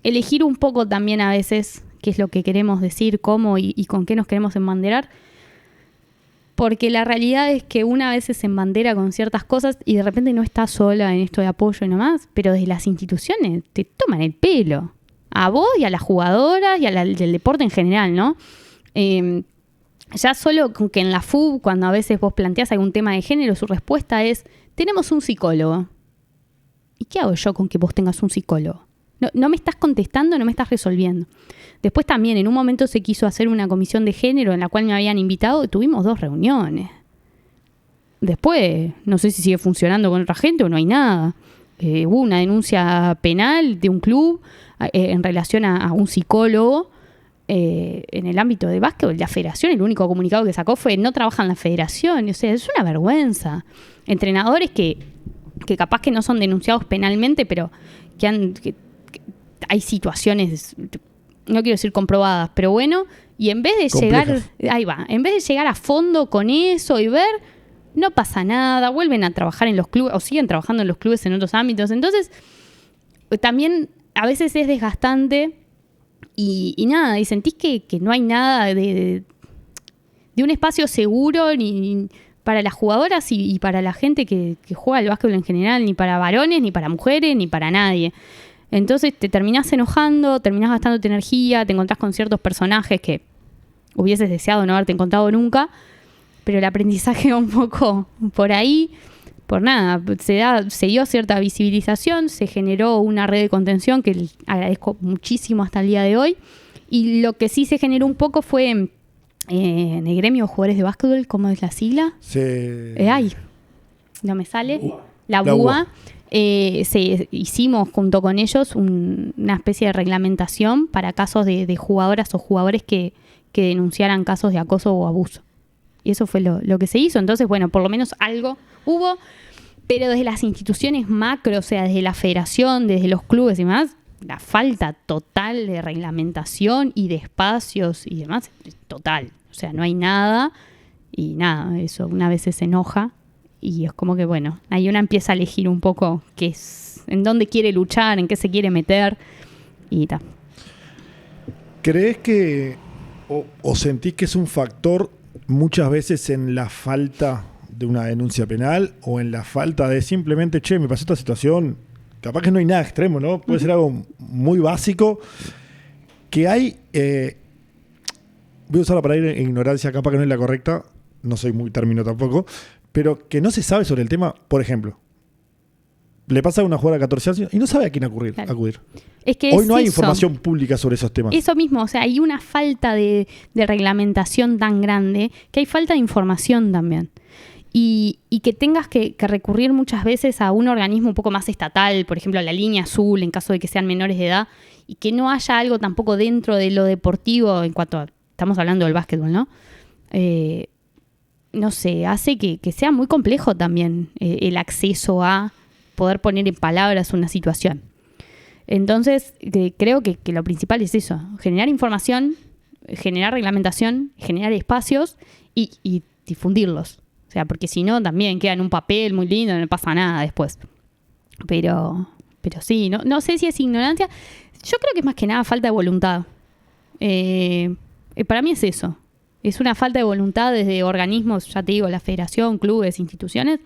elegir un poco también a veces qué es lo que queremos decir, cómo y con qué nos queremos embanderar. Porque la realidad es que una vez se embandera con ciertas cosas y de repente no está sola en esto de apoyo y nomás, pero desde las instituciones te toman el pelo. A vos y a las jugadoras y del deporte en general, ¿no? ya solo con que en la FUB, cuando a veces vos planteás algún tema de género, su respuesta es, tenemos un psicólogo. ¿Y qué hago yo con que vos tengas un psicólogo? No me estás contestando, no me estás resolviendo. Después también, en un momento se quiso hacer una comisión de género en la cual me habían invitado y tuvimos 2 reuniones. Después, no sé si sigue funcionando con otra gente o no hay nada. Hubo una denuncia penal de un club en relación a un psicólogo en el ámbito de básquetbol. La federación, el único comunicado que sacó fue no trabaja en la federación. O sea, es una vergüenza. Entrenadores que capaz que no son denunciados penalmente, pero que hay situaciones, no quiero decir comprobadas, pero bueno, y en vez de en vez de llegar a fondo con eso y ver, no pasa nada, vuelven a trabajar en los clubes o siguen trabajando en los clubes en otros ámbitos. Entonces, también a veces es desgastante y nada, y sentís que no hay nada de un espacio seguro ni para las jugadoras y para la gente que juega al básquetbol en general, ni para varones, ni para mujeres, ni para nadie. Entonces te terminás enojando, terminás gastándote energía, te encontrás con ciertos personajes que hubieses deseado no haberte encontrado nunca, pero el aprendizaje va un poco por ahí. Por nada, se dio cierta visibilización, se generó una red de contención que agradezco muchísimo hasta el día de hoy. Y lo que sí se generó un poco fue en el gremio de jugadores de básquetbol, ¿cómo es la sigla? No me sale. La BUA. Hicimos junto con ellos una especie de reglamentación para casos de jugadoras o jugadores que denunciaran casos de acoso o abuso. Y eso fue lo que se hizo. Entonces, bueno, por lo menos algo hubo, pero desde las instituciones macro, o sea, desde la federación, desde los clubes y demás, la falta total de reglamentación y de espacios y demás, total. O sea, no hay nada y nada, eso una vez se enoja y es como que, bueno, ahí una empieza a elegir un poco en dónde quiere luchar, en qué se quiere meter y tal. ¿Crees que o sentís que es un factor muchas veces en la falta de una denuncia penal o en la falta de simplemente, me pasó esta situación, capaz que no hay nada extremo, ¿no? Puede ser algo muy básico, que hay, voy a usar la palabra ignorancia, capaz que no es la correcta, no soy muy término tampoco, pero que no se sabe sobre el tema. Por ejemplo, le pasa a una jugadora de 14 años y no sabe a quién acudir. Es que hoy no hay información pública sobre esos temas. Eso mismo, o sea, hay una falta de reglamentación tan grande que hay falta de información también. Y que tengas que recurrir muchas veces a un organismo un poco más estatal, por ejemplo, a la línea azul, en caso de que sean menores de edad, y que no haya algo tampoco dentro de lo deportivo, en cuanto estamos hablando del básquetbol, ¿no? No sé, hace que sea muy complejo también el acceso a poder poner en palabras una situación. Entonces, creo que lo principal es eso, generar información, generar reglamentación, generar espacios y difundirlos. O sea, porque si no, también queda en un papel muy lindo, no pasa nada después. Pero sí, no sé si es ignorancia. Yo creo que es más que nada falta de voluntad. Para mí es eso. Es una falta de voluntad desde organismos, ya te digo, la federación, clubes, instituciones,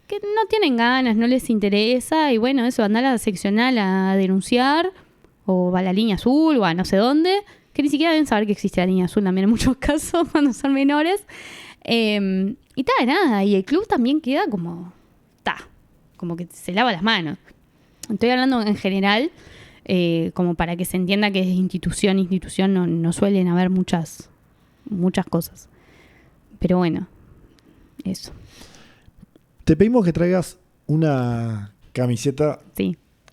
que no tienen ganas, no les interesa. Y bueno, eso, andar a la seccional a denunciar, o a la línea azul, o a no sé dónde, que ni siquiera deben saber que existe la línea azul también en muchos casos cuando son menores. Y nada, y el club también queda como que se lava las manos. Estoy hablando en general, como para que se entienda que desde institución a institución no suelen haber muchas cosas. Pero bueno, eso. Te pedimos que traigas una camiseta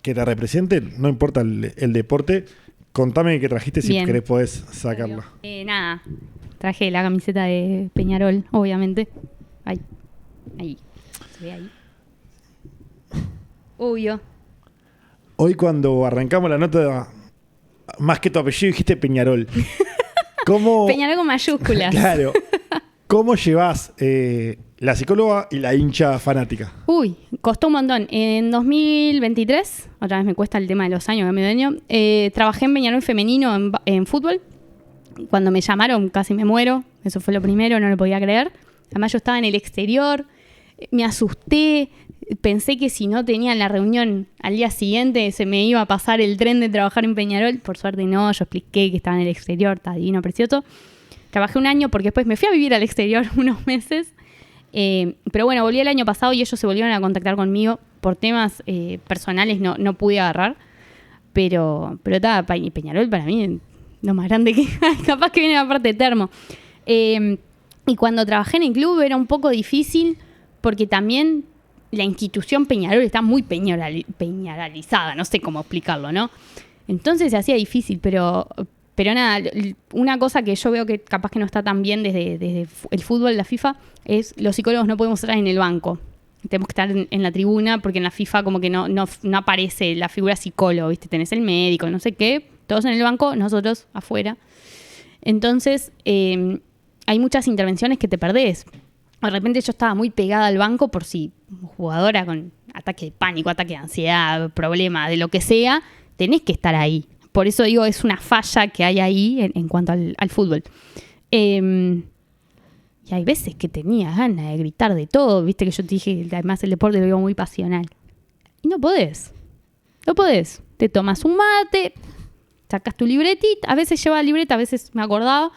que te represente, no importa el deporte. Contame qué trajiste, si querés podés sacarla. Nada, traje la camiseta de Peñarol, obviamente. Ahí. ¿Se ve ahí? Obvio. Hoy cuando arrancamos la nota, más que tu apellido dijiste Peñarol. ¿Cómo? Peñarol con mayúsculas. Claro. ¿Cómo llevas la psicóloga y la hincha fanática? Costó un montón. En 2023, otra vez me cuesta el tema de los años, cambio de año, trabajé en Peñarol femenino en fútbol. Cuando me llamaron casi me muero. Eso fue lo primero, no lo podía creer. Además yo estaba en el exterior, me asusté, pensé que si no tenía la reunión al día siguiente se me iba a pasar el tren de trabajar en Peñarol. Por suerte no, yo expliqué que estaba en el exterior, está divino, precioso. Trabajé un año porque después me fui a vivir al exterior unos meses. Pero bueno, volví el año pasado y ellos se volvieron a contactar conmigo. Por temas personales no pude agarrar. Pero Peñarol para mí lo más grande que hay. Capaz que viene la parte de Termo. Y cuando trabajé en el club era un poco difícil porque también la institución Peñarol está muy peñaralizada. No sé cómo explicarlo, ¿no? Entonces se hacía difícil, pero nada, una cosa que yo veo que capaz que no está tan bien desde el fútbol, la FIFA, es los psicólogos no podemos estar en el banco. Tenemos que estar en la tribuna porque en la FIFA como que no aparece la figura psicólogo, ¿viste? Tenés el médico, no sé qué, todos en el banco, nosotros afuera. Entonces, hay muchas intervenciones que te perdés. De repente yo estaba muy pegada al banco por si jugadora con ataque de pánico, ataque de ansiedad, problema, de lo que sea, tenés que estar ahí. Por eso digo, es una falla que hay ahí en cuanto al fútbol. Y hay veces que tenía ganas de gritar de todo. Viste que yo te dije, además el deporte lo veo muy pasional. Y no podés. No podés. Te tomas un mate, sacas tu libretita. A veces llevaba libreta, a veces me acordaba.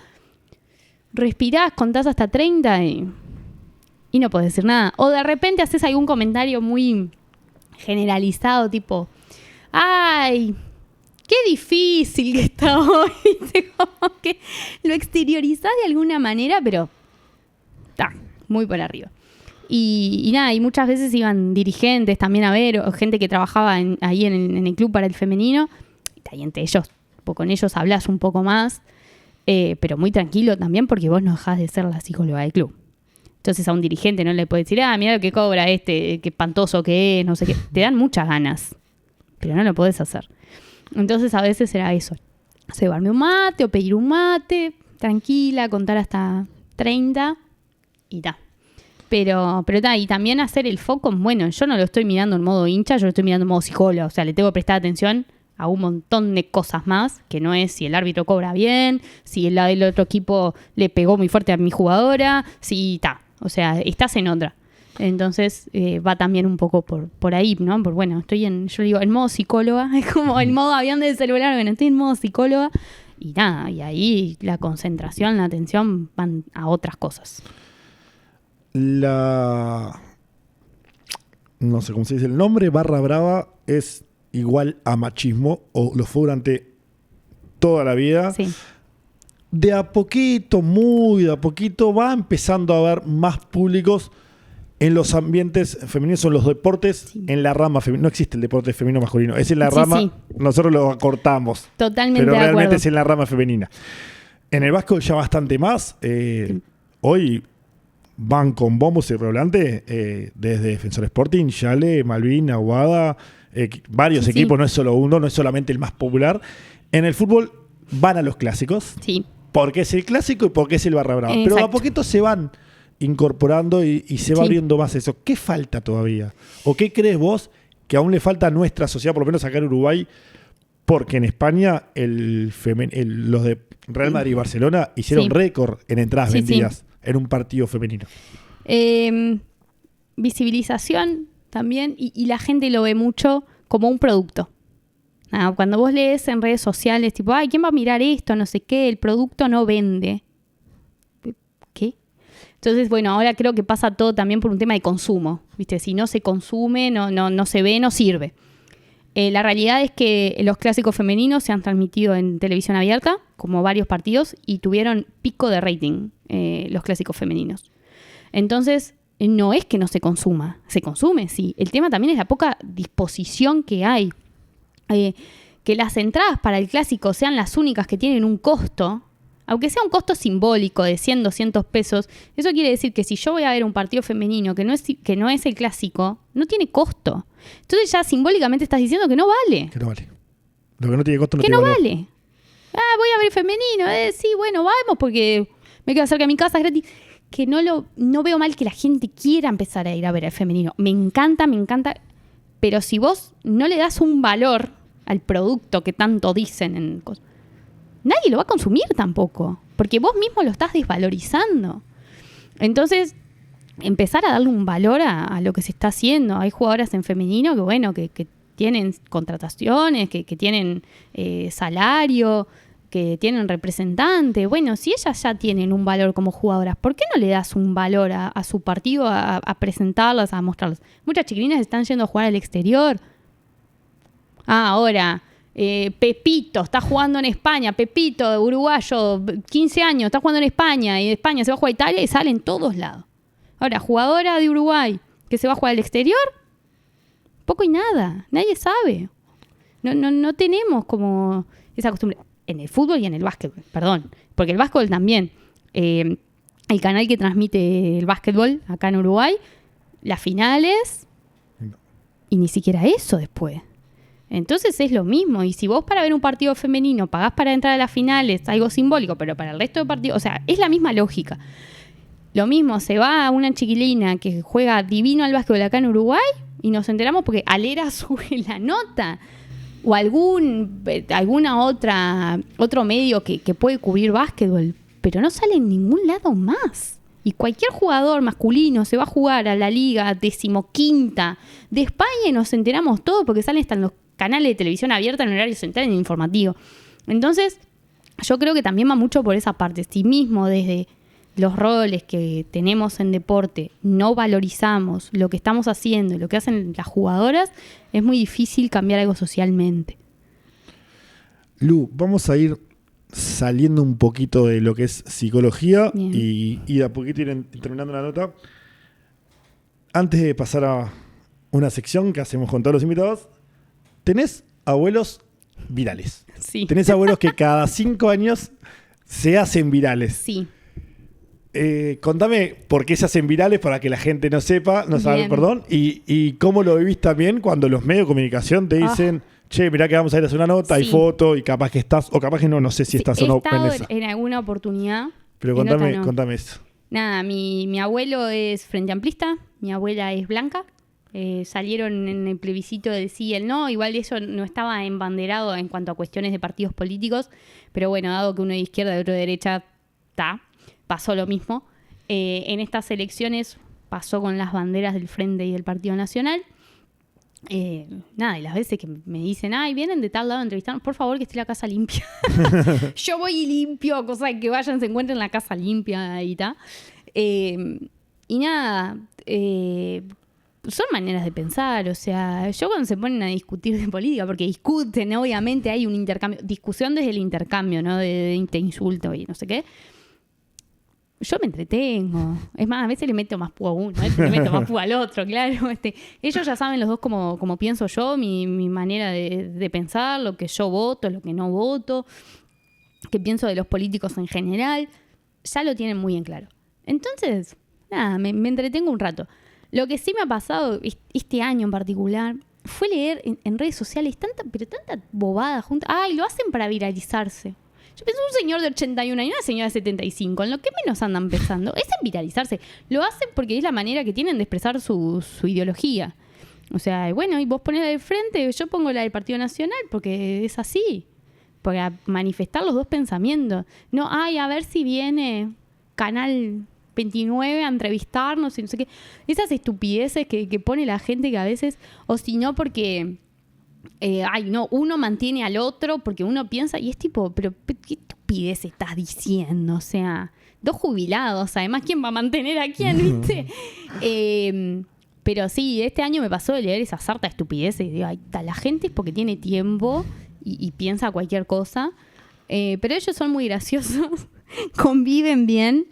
Respirás, contás hasta 30 y no podés decir nada. O de repente haces algún comentario muy generalizado, tipo, ¡ay! ¡Qué difícil que está hoy! Como que lo exteriorizás de alguna manera, pero está muy por arriba. Y nada, y muchas veces iban dirigentes también a ver, o gente que trabajaba ahí en el club para el femenino. Y entre ellos, con ellos hablas un poco más, pero muy tranquilo también porque vos no dejás de ser la psicóloga del club. Entonces a un dirigente no le puedes decir, mira lo que cobra qué espantoso que es, no sé qué. Te dan muchas ganas, pero no lo podés hacer. Entonces a veces era eso, cebarme un mate o pedir un mate, tranquila, contar hasta 30 y ta. Pero y también hacer el foco, bueno, yo no lo estoy mirando en modo hincha, yo lo estoy mirando en modo psicóloga, o sea, le tengo que prestar atención a un montón de cosas más, que no es si el árbitro cobra bien, si el otro equipo le pegó muy fuerte a mi jugadora, si o sea, estás en otra. Entonces va también un poco por ahí, ¿no? Bueno, yo digo, en modo psicóloga, es como el modo avión del celular, bueno, estoy en modo psicóloga y nada, y ahí la concentración, la atención van a otras cosas. No sé cómo se dice, el nombre barra brava es igual a machismo, o lo fue durante toda la vida. Sí. De a poquito, muy de a poquito, va empezando a haber más públicos en los ambientes femeninos o en los deportes, sí. En la rama femenina. No existe el deporte femenino masculino, es en la rama, sí. Nosotros lo acortamos. Totalmente pero de realmente acuerdo. Es en la rama femenina. En el básquetbol ya bastante más. Sí. Hoy van con bombos y redoblante desde Defensor Sporting, Yale, Malvin, Aguada, varios equipos, no es solo uno, no es solamente el más popular. En el fútbol van a los clásicos, sí. Porque es el clásico y porque es el barra brava. Exacto. Pero a poquito se van incorporando y se va abriendo más eso. ¿Qué falta todavía? ¿O qué crees vos que aún le falta a nuestra sociedad, por lo menos acá en Uruguay? Porque en España los de Real Madrid y Barcelona hicieron récord en entradas vendidas en un partido femenino. Visibilización también, y la gente lo ve mucho como un producto. Cuando vos lees en redes sociales, tipo, ¿quién va a mirar esto? No sé qué, el producto no vende. ¿Qué? Entonces, bueno, ahora creo que pasa todo también por un tema de consumo. ¿Viste? Si no se consume, no se ve, no sirve. La realidad es que los clásicos femeninos se han transmitido en televisión abierta, como varios partidos, y tuvieron pico de rating los clásicos femeninos. Entonces, no es que no se consuma, se consume, sí. El tema también es la poca disposición que hay. Que las entradas para el clásico sean las únicas que tienen un costo, aunque sea un costo simbólico de 100, 200 pesos, eso quiere decir que si yo voy a ver un partido femenino que no es el clásico, no tiene costo. Entonces ya simbólicamente estás diciendo que no vale. Que no vale. Lo que no tiene costo no tiene valor. Que no vale. Voy a ver femenino. Sí, bueno, vamos porque me quedo cerca de mi casa, es gratis. Que no veo mal que la gente quiera empezar a ir a ver el femenino. Me encanta. Pero si vos no le das un valor al producto que tanto dicen, nadie lo va a consumir tampoco, porque vos mismo lo estás desvalorizando. Entonces, empezar a darle un valor a lo que se está haciendo. Hay jugadoras en femenino que tienen contrataciones, que tienen salario, que tienen representante. Bueno, si ellas ya tienen un valor como jugadoras, ¿por qué no le das un valor a su partido, a presentarlas, a mostrarlas? Muchas chiquilinas están yendo a jugar al exterior. Ahora, Pepito está jugando en España, Pepito, uruguayo, 15 años, está jugando en España, y de España se va a jugar a Italia y sale en todos lados. Ahora, jugadora de Uruguay que se va a jugar al exterior, poco y nada, nadie sabe. No tenemos como esa costumbre en el fútbol y en el básquetbol, perdón, porque el básquetbol también, el canal que transmite el básquetbol acá en Uruguay, las finales y ni siquiera eso después. Entonces es lo mismo, y si vos para ver un partido femenino pagás para entrar a las finales, algo simbólico, pero para el resto de partidos, o sea, es la misma lógica. Lo mismo, se va a una chiquilina que juega divino al básquetbol acá en Uruguay y nos enteramos porque Alera sube la nota. O otro medio que puede cubrir básquetbol, pero no sale en ningún lado más. Y cualquier jugador masculino se va a jugar a la liga 15ª de España y nos enteramos todo porque salen hasta en los canales de televisión abierta en horario central en informativo. Entonces, yo creo que también va mucho por esa parte. Si mismo desde los roles que tenemos en deporte no valorizamos lo que estamos haciendo y lo que hacen las jugadoras, es muy difícil cambiar algo socialmente. Lu, vamos a ir saliendo un poquito de lo que es psicología y de a poquito ir terminando la nota. Antes de pasar a una sección que hacemos con todos los invitados, tenés abuelos virales. Sí. Tenés abuelos que cada 5 años se hacen virales. Sí. Contame por qué se hacen virales para que la gente no sepa, perdón, y cómo lo vivís también cuando los medios de comunicación te dicen, che, mirá que vamos a ir a hacer una nota, hay foto, y capaz que estás, o capaz que no sé si estás o no en esa. En alguna oportunidad. Pero contame eso. Nada, mi abuelo es frente amplista, mi abuela es blanca. Salieron en el plebiscito del sí y el no, igual eso no estaba embanderado en cuanto a cuestiones de partidos políticos, pero bueno, dado que uno de izquierda y otro de derecha, pasó lo mismo. En estas elecciones pasó con las banderas del Frente y del Partido Nacional. Y las veces que me dicen, vienen de tal lado a entrevistarnos, por favor que esté la casa limpia. Yo voy y limpio, cosa de que vayan, se encuentren la casa limpia y tal. Son maneras de pensar, o sea, yo cuando se ponen a discutir de política, porque discuten, obviamente hay un intercambio, discusión desde el intercambio, ¿no? De insulto y no sé qué. Yo me entretengo. Es más, a veces le meto más púa a uno, le meto más púa al otro, claro. Ellos ya saben los dos cómo pienso yo, mi manera de pensar, lo que yo voto, lo que no voto, qué pienso de los políticos en general. Ya lo tienen muy en claro. Entonces, me entretengo un rato. Lo que sí me ha pasado este año en particular fue leer en redes sociales tanta bobada junta. Lo hacen para viralizarse. Yo pienso un señor de 81 años y una señora de 75. En lo que menos andan pensando es en viralizarse. Lo hacen porque es la manera que tienen de expresar su ideología. O sea, bueno, y vos ponés la del frente, yo pongo la del Partido Nacional porque es así. Para manifestar los dos pensamientos. No, a ver si viene Canal 29 a entrevistarnos y no sé qué. Esas estupideces que pone la gente que a veces, o si no porque uno mantiene al otro porque uno piensa y es tipo, pero ¿qué estupidez estás diciendo? O sea, dos jubilados, además, ¿quién va a mantener a quién, viste? Pero sí, este año me pasó de leer esa sarta de estupideces y digo, la gente es porque tiene tiempo y piensa cualquier cosa, pero ellos son muy graciosos, conviven bien.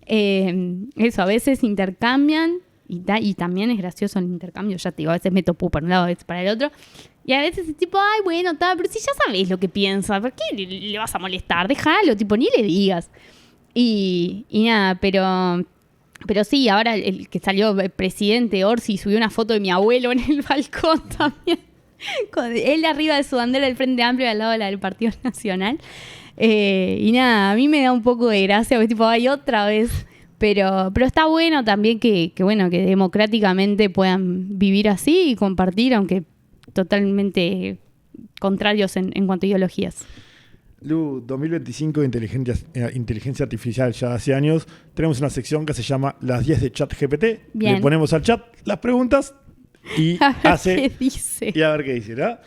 Eso, a veces intercambian y también es gracioso el intercambio. Ya te digo, a veces meto pupa para un lado, a veces para el otro, y a veces es tipo, bueno, pero si ya sabés lo que piensa, ¿por qué le vas a molestar? Déjalo, tipo, ni le digas. Y nada, pero sí, ahora el que salió el presidente Orsi subió una foto de mi abuelo en el balcón también, con él arriba de su bandera del Frente Amplio y al lado de la del Partido Nacional. Y nada, a mí me da un poco de gracia, porque tipo, otra vez. Pero está bueno también que democráticamente puedan vivir así y compartir, aunque totalmente contrarios en cuanto a ideologías. Lu, 2025 de inteligencia artificial, ya hace años, tenemos una sección que se llama Las 10 de ChatGPT. Bien. Le ponemos al chat las preguntas y a ver qué dice. Y a ver qué dice, ¿verdad?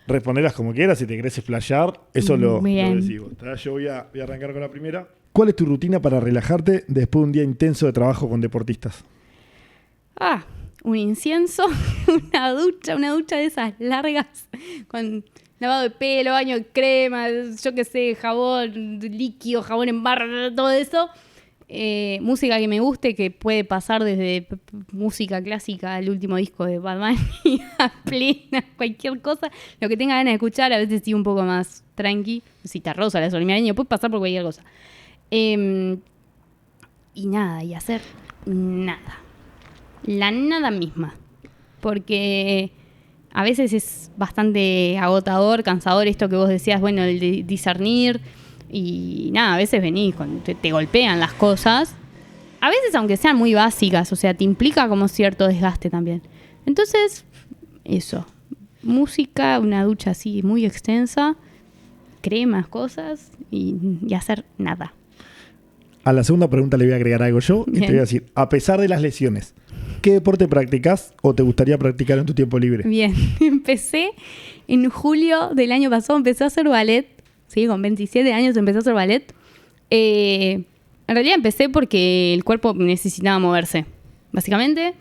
responderlas como quieras. Si te querés explayar, eso lo decimos. Yo voy a arrancar con la primera. ¿Cuál es tu rutina para relajarte después de un día intenso de trabajo con deportistas? Un incienso, una ducha de esas largas, con lavado de pelo, baño de crema, yo qué sé, jabón líquido, jabón en barra, todo eso. Música que me guste, que puede pasar desde música clásica al último disco de Bad Bunny a plena, cualquier cosa. Lo que tenga ganas de escuchar, a veces sí un poco más tranqui. Cita Rosa, la Solimiareña, puede pasar por cualquier cosa. Y hacer nada. La nada misma. Porque a veces es bastante agotador, cansador esto que vos decías, bueno, el de discernir. Y a veces venís, te golpean las cosas. A veces, aunque sean muy básicas, o sea, te implica como cierto desgaste también. Entonces, eso. Música, una ducha así muy extensa, cremas, cosas y hacer nada. A la segunda pregunta le voy a agregar algo yo. Bien. Y te voy a decir, a pesar de las lesiones, ¿qué deporte practicás o te gustaría practicar en tu tiempo libre? Bien, empecé en julio del año pasado, empecé a hacer ballet. Sí, con 27 años empecé a hacer ballet. En realidad empecé porque el cuerpo necesitaba moverse. Básicamente,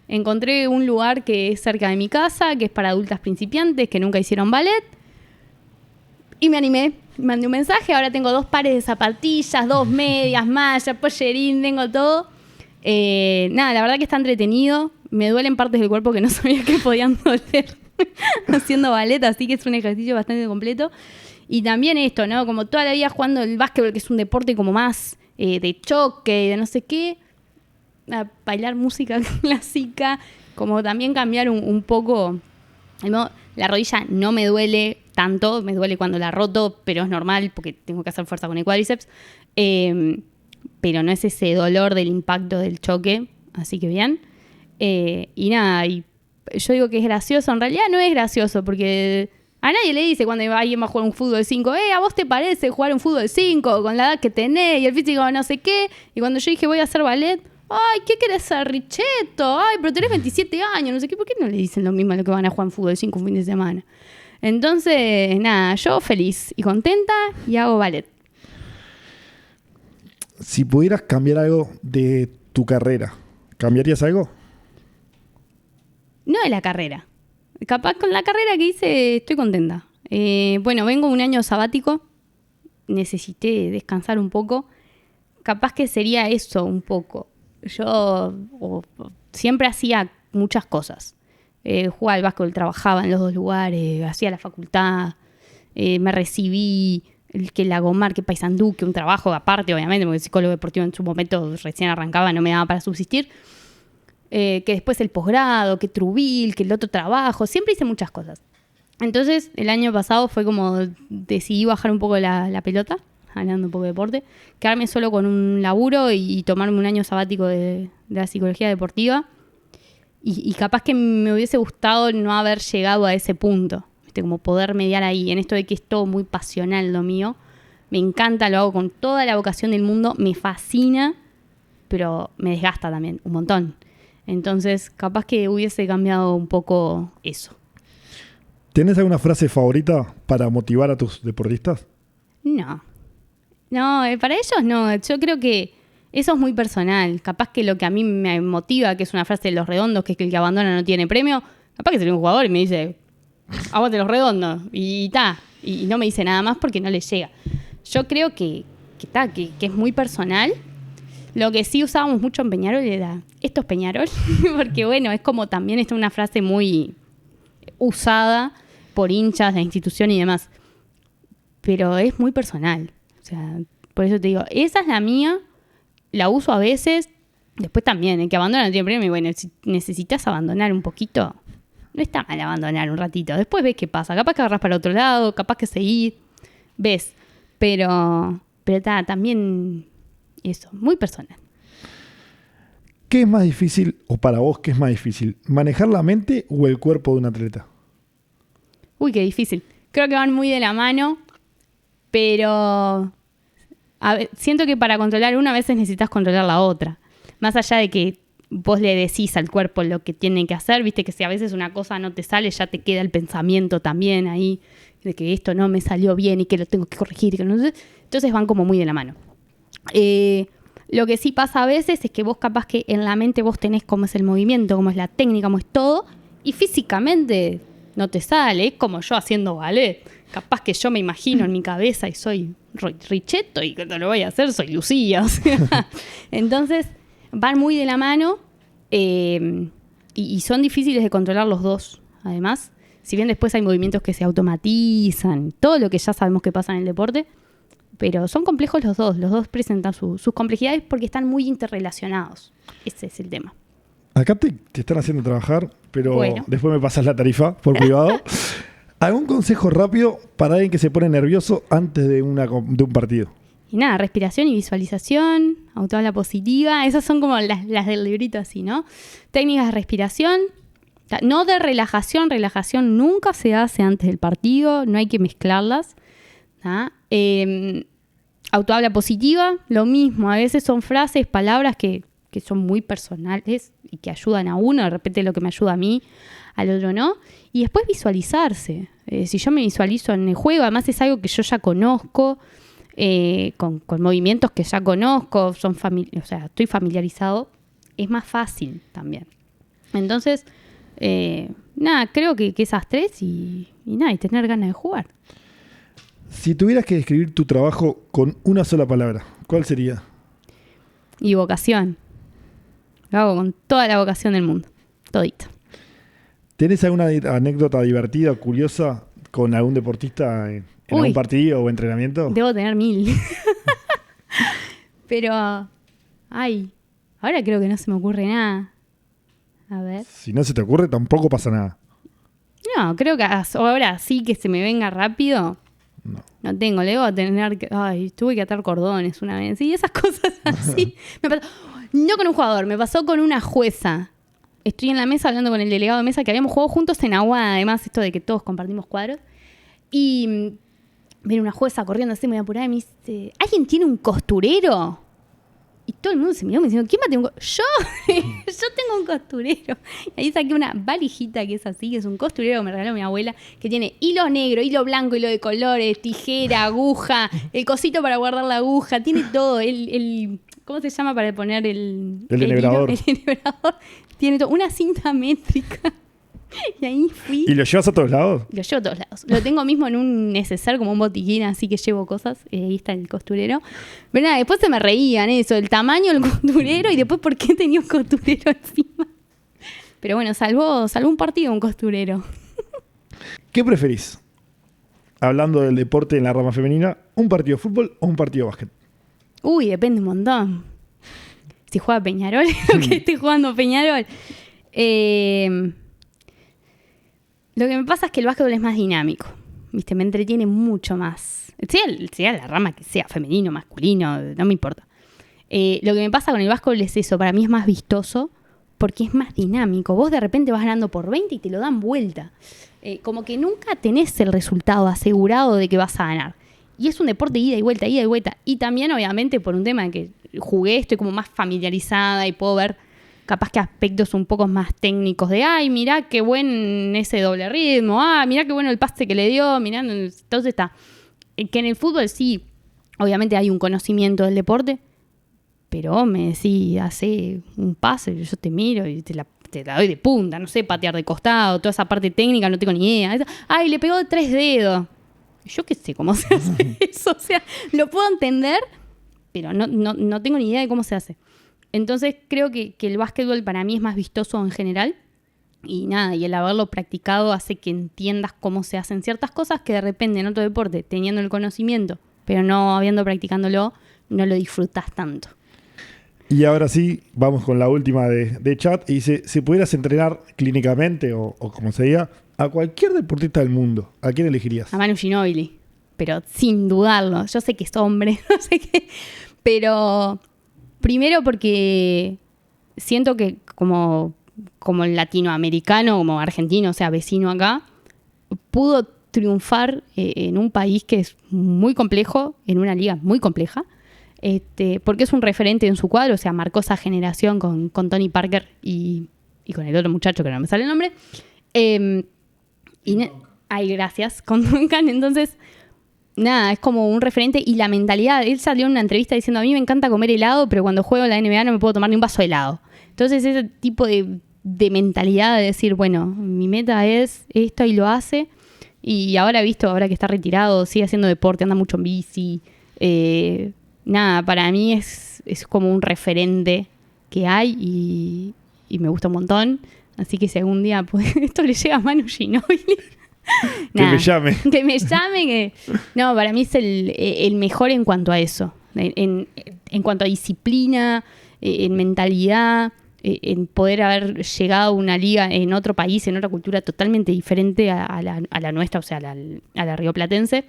encontré un lugar que es cerca de mi casa, que es para adultas principiantes que nunca hicieron ballet. Y me animé, mandé un mensaje. Ahora tengo 2 pares de zapatillas, 2 medias, malla, pollerín, tengo todo. La verdad que está entretenido. Me duelen partes del cuerpo que no sabía que podían doler haciendo ballet, así que es un ejercicio bastante completo. Y también esto, ¿no? Como toda la vida jugando el básquetbol, que es un deporte como más de choque y de no sé qué. Bailar música clásica, como también cambiar un poco. La rodilla no me duele tanto, me duele cuando la roto, pero es normal porque tengo que hacer fuerza con el cuádriceps. Pero no es ese dolor del impacto del choque, así que bien. Y yo digo que es gracioso, en realidad no es gracioso porque a nadie le dice cuando alguien va a jugar un fútbol 5, ¿a vos te parece jugar un fútbol 5 con la edad que tenés y el físico no sé qué? Y cuando yo dije voy a hacer ballet, ¡ay, qué querés ser, Richeto! ¡Ay, pero tenés 27 años! No sé qué, ¿por qué no le dicen lo mismo a lo que van a jugar en fútbol 5 un fin de semana? Entonces, yo feliz y contenta y hago ballet. Si pudieras cambiar algo de tu carrera, ¿cambiarías algo? No de la carrera. Capaz con la carrera que hice estoy contenta. Vengo un año sabático. Necesité descansar un poco. Capaz que sería eso un poco. Yo siempre hacía muchas cosas. Jugaba al básquetbol, trabajaba en los 2 lugares, hacía la facultad, me recibí, que la Gomar, que Paysandú, que un trabajo aparte, obviamente, porque el psicólogo deportivo en su momento recién arrancaba, no me daba para subsistir. Que después el posgrado, que Trubil, que el otro trabajo, siempre hice muchas cosas. Entonces, el año pasado fue como decidí bajar un poco la pelota, hablando un poco de deporte, quedarme solo con un laburo y tomarme un año sabático de la psicología deportiva. Y capaz que me hubiese gustado no haber llegado a ese punto, como poder mediar ahí, en esto de que es todo muy pasional lo mío. Me encanta, lo hago con toda la vocación del mundo, me fascina, pero me desgasta también un montón. Entonces, capaz que hubiese cambiado un poco eso. ¿Tienes alguna frase favorita para motivar a tus deportistas? No, para ellos no. Yo creo que eso es muy personal. Capaz que lo que a mí me motiva, que es una frase de Los Redondos, que es que el que abandona no tiene premio, capaz que sería un jugador y me dice, aguante Los Redondos, y no me dice nada más porque no le llega. Yo creo que es muy personal. Lo que sí usábamos mucho en Peñarol era estos Peñarol, porque es como también esta una frase muy usada por hinchas de la institución y demás. Pero es muy personal. O sea, por eso te digo, esa es la mía, la uso a veces. Después también, el que abandona no tiene premio. Si necesitas abandonar un poquito, no está mal abandonar un ratito. Después ves qué pasa. Capaz que agarras para otro lado, capaz que seguís. Ves. Pero también eso, muy personal. ¿Qué es más difícil, o para vos, qué es más difícil? ¿Manejar la mente o el cuerpo de un atleta? Uy, qué difícil. Creo que van muy de la mano, pero siento que para controlar una a veces necesitas controlar la otra. Más allá de que vos le decís al cuerpo lo que tiene que hacer, viste que si a veces una cosa no te sale, ya te queda el pensamiento también ahí, de que esto no me salió bien y que lo tengo que corregir. Que no sé. Entonces van como muy de la mano. Lo que sí pasa a veces es que vos capaz que en la mente vos tenés cómo es el movimiento, cómo es la técnica, cómo es todo, y físicamente no te sale. Es como yo haciendo ballet. Capaz que yo me imagino en mi cabeza y soy Richetto y cuando lo voy a hacer soy Lucía. O sea, entonces van muy de la mano y son difíciles de controlar los dos. Además, si bien después hay movimientos que se automatizan, todo lo que ya sabemos que pasa en el deporte, pero son complejos los dos presentan sus complejidades porque están muy interrelacionados. Ese es el tema. Acá te están haciendo trabajar, pero bueno, después me pasas la tarifa por privado. ¿Algún consejo rápido para alguien que se pone nervioso antes de un partido? Y nada, respiración y visualización, autohabla positiva, esas son como las del librito así, ¿no? Técnicas de respiración, no de relajación nunca se hace antes del partido, no hay que mezclarlas. Autohabla positiva, lo mismo, a veces son frases, palabras que son muy personales y que ayudan a uno, de repente lo que me ayuda a mí, al otro no. Y después visualizarse. Si yo me visualizo en el juego, además es algo que yo ya conozco, con movimientos que ya conozco, o sea, estoy familiarizado, es más fácil también. Entonces, nada, creo que esas tres y nada, y tener ganas de jugar. Si tuvieras que describir tu trabajo con una sola palabra, ¿cuál sería? Y vocación. Lo hago con toda la vocación del mundo. Todito. ¿Tenés alguna anécdota divertida o curiosa con algún deportista en algún partido o entrenamiento? Debo tener 1000. Pero, ahora creo que no se me ocurre nada. A ver. Si no se te ocurre, tampoco pasa nada. No, creo que ahora sí que se me venga rápido. No tengo, le debo tener que... tuve que atar cordones una vez. Y esas cosas así. Me pasó, no con un jugador, me pasó con una jueza. Estoy en la mesa hablando con el delegado de mesa que habíamos jugado juntos en Aguada, además esto de que todos compartimos cuadros. Y viene una jueza corriendo así muy apurada y me dice, ¿alguien tiene un costurero? Y todo el mundo se miró me diciendo, ¿quién va a tener un costurero? Yo tengo un costurero. Y ahí saqué una valijita que es así, que es un costurero que me regaló mi abuela, que tiene hilo negro, hilo blanco, hilo de colores, tijera, aguja, el cosito para guardar la aguja, tiene todo. ¿Cómo se llama para poner el enhebrador? El enhebrador. Tiene todo, una cinta métrica. Y ahí fui. ¿Y lo llevas a todos lados? Lo llevo a todos lados. Lo tengo mismo en un neceser, como un botiquín, así que llevo cosas. Ahí está el costurero. Pero nada, después se me reían eso, el tamaño del costurero y después por qué tenía un costurero encima. Pero bueno, salvó un partido un costurero. ¿Qué preferís? Hablando del deporte en la rama femenina, ¿un partido de fútbol o un partido de básquet? Depende un montón. Si juega Peñarol, lo que esté jugando Peñarol. Lo que me pasa es que el básquetbol es más dinámico, ¿viste? Me entretiene mucho más. Sea la rama que sea, femenino, masculino, no me importa. Lo que me pasa con el básquetbol es eso, para mí es más vistoso porque es más dinámico. Vos de repente vas ganando por 20 y te lo dan vuelta. Como que nunca tenés el resultado asegurado de que vas a ganar. Y es un deporte ida y vuelta, ida y vuelta. Y también, obviamente, por un tema de que jugué, estoy como más familiarizada y puedo ver capaz que aspectos un poco más técnicos de, mirá qué buen ese doble ritmo, mirá qué bueno el pase que le dio, mirá, entonces está. Que en el fútbol sí, obviamente hay un conocimiento del deporte, pero me decís, hace un pase, yo te miro y te la doy de punta, no sé, patear de costado, toda esa parte técnica, no tengo ni idea. Le pegó de 3 dedos. Yo qué sé cómo se hace eso, o sea, lo puedo entender, pero no tengo ni idea de cómo se hace. Entonces creo que el básquetbol para mí es más vistoso en general y nada, y el haberlo practicado hace que entiendas cómo se hacen ciertas cosas que de repente en otro deporte, teniendo el conocimiento, pero no habiendo practicándolo, no lo disfrutas tanto. Y ahora sí, vamos con la última de chat. Y dice, si pudieras entrenar clínicamente o como se diga, a cualquier deportista del mundo, ¿a quién elegirías? A Manu Ginóbili, pero sin dudarlo. Yo sé que es hombre, no sé qué, pero... Primero porque siento que como latinoamericano, como argentino, o sea, vecino acá, pudo triunfar en un país que es muy complejo, en una liga muy compleja, porque es un referente en su cuadro, o sea, marcó esa generación con Tony Parker y con el otro muchacho que no me sale el nombre. Ay, gracias, con Duncan. Entonces, nada, es como un referente y la mentalidad. Él salió en una entrevista diciendo, a mí me encanta comer helado, pero cuando juego en la NBA no me puedo tomar ni un vaso de helado. Entonces, ese tipo de mentalidad de decir, bueno, mi meta es esto y lo hace. Y ahora ahora que está retirado, sigue haciendo deporte, anda mucho en bici. Nada, para mí es como un referente que hay y me gusta un montón. Así que si algún día esto le llega a Manu Ginóbili... Que me llame. Que me llame. No, para mí es el mejor en cuanto a eso. En cuanto a disciplina, en mentalidad, en poder haber llegado a una liga en otro país, en otra cultura totalmente diferente a la nuestra, o sea, a la rioplatense.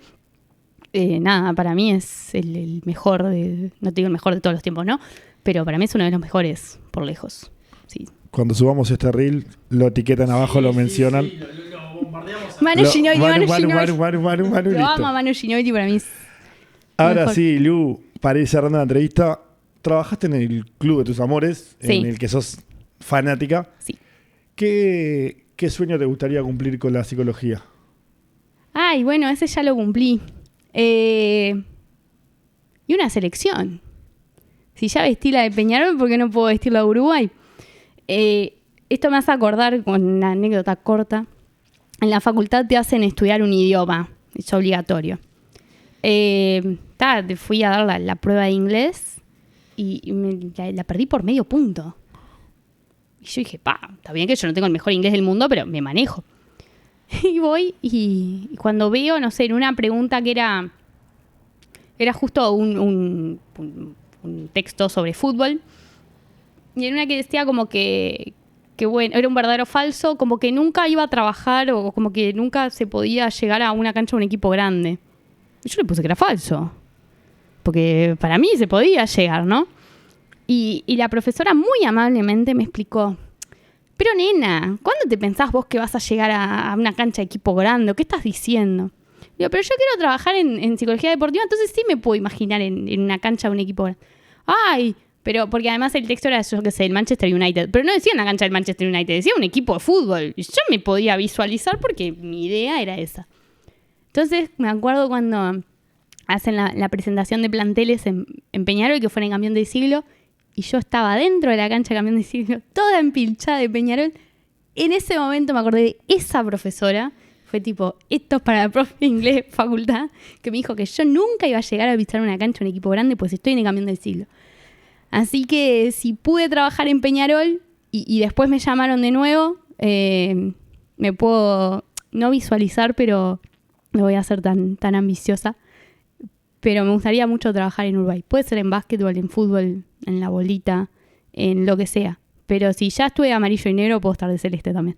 Nada, para mí es el mejor, no te digo el mejor de todos los tiempos, ¿no? Pero para mí es uno de los mejores, por lejos. Sí. Cuando subamos este reel, lo etiquetan abajo, lo mencionan. Sí, lo bombardeamos. Manu Ginóbili, Manu, Lo listo. amo a Manu Ginóbili, para mí es Ahora mejor. sí, Lu, para ir cerrando la entrevista, trabajaste en el Club de tus Amores, Sí. en el que sos fanática. Sí. ¿Qué sueño te gustaría cumplir con la psicología? Ay, bueno, ese ya lo cumplí. Y una selección. Si ya vestí la de Peñarol, ¿por qué no puedo vestir la de Uruguay? Esto me hace acordar con una anécdota corta. En la facultad te hacen estudiar un idioma, es obligatorio. Fui a dar la prueba de inglés y la perdí por medio punto. Y yo dije, está bien que yo no tengo el mejor inglés del mundo, pero me manejo. Y voy y cuando veo, no sé, en una pregunta que era justo un texto sobre fútbol, y en una que decía como que bueno, era un verdadero o falso, como que nunca iba a trabajar o como que nunca se podía llegar a una cancha de un equipo grande. Y yo le puse que era falso, porque para mí se podía llegar, ¿no? Y la profesora muy amablemente me explicó, pero nena, ¿cuándo te pensás vos que vas a llegar a una cancha de equipo grande? ¿Qué estás diciendo? Digo, pero yo quiero trabajar en psicología deportiva, entonces sí me puedo imaginar en una cancha de un equipo grande. Ay, pero porque además el texto era, yo qué sé, el Manchester United. Pero no decía una cancha del Manchester United, decía un equipo de fútbol. Y yo me podía visualizar porque mi idea era esa. Entonces me acuerdo cuando hacen la presentación de planteles en Peñarol, que fue en el Campeón del Siglo, y yo estaba dentro de la cancha de Campeón del Siglo, toda empilchada de Peñarol. En ese momento me acordé de esa profesora. Fue tipo, esto es para el profe de inglés facultad, que me dijo que yo nunca iba a llegar a visitar una cancha de un equipo grande, pues estoy en el Campeón del Siglo. Así que si pude trabajar en Peñarol y después me llamaron de nuevo, me puedo no visualizar, pero no voy a ser tan ambiciosa. Pero me gustaría mucho trabajar en Uruguay. Puede ser en básquetbol, en fútbol, en la bolita, en lo que sea. Pero si ya estuve de amarillo y negro, puedo estar de celeste también.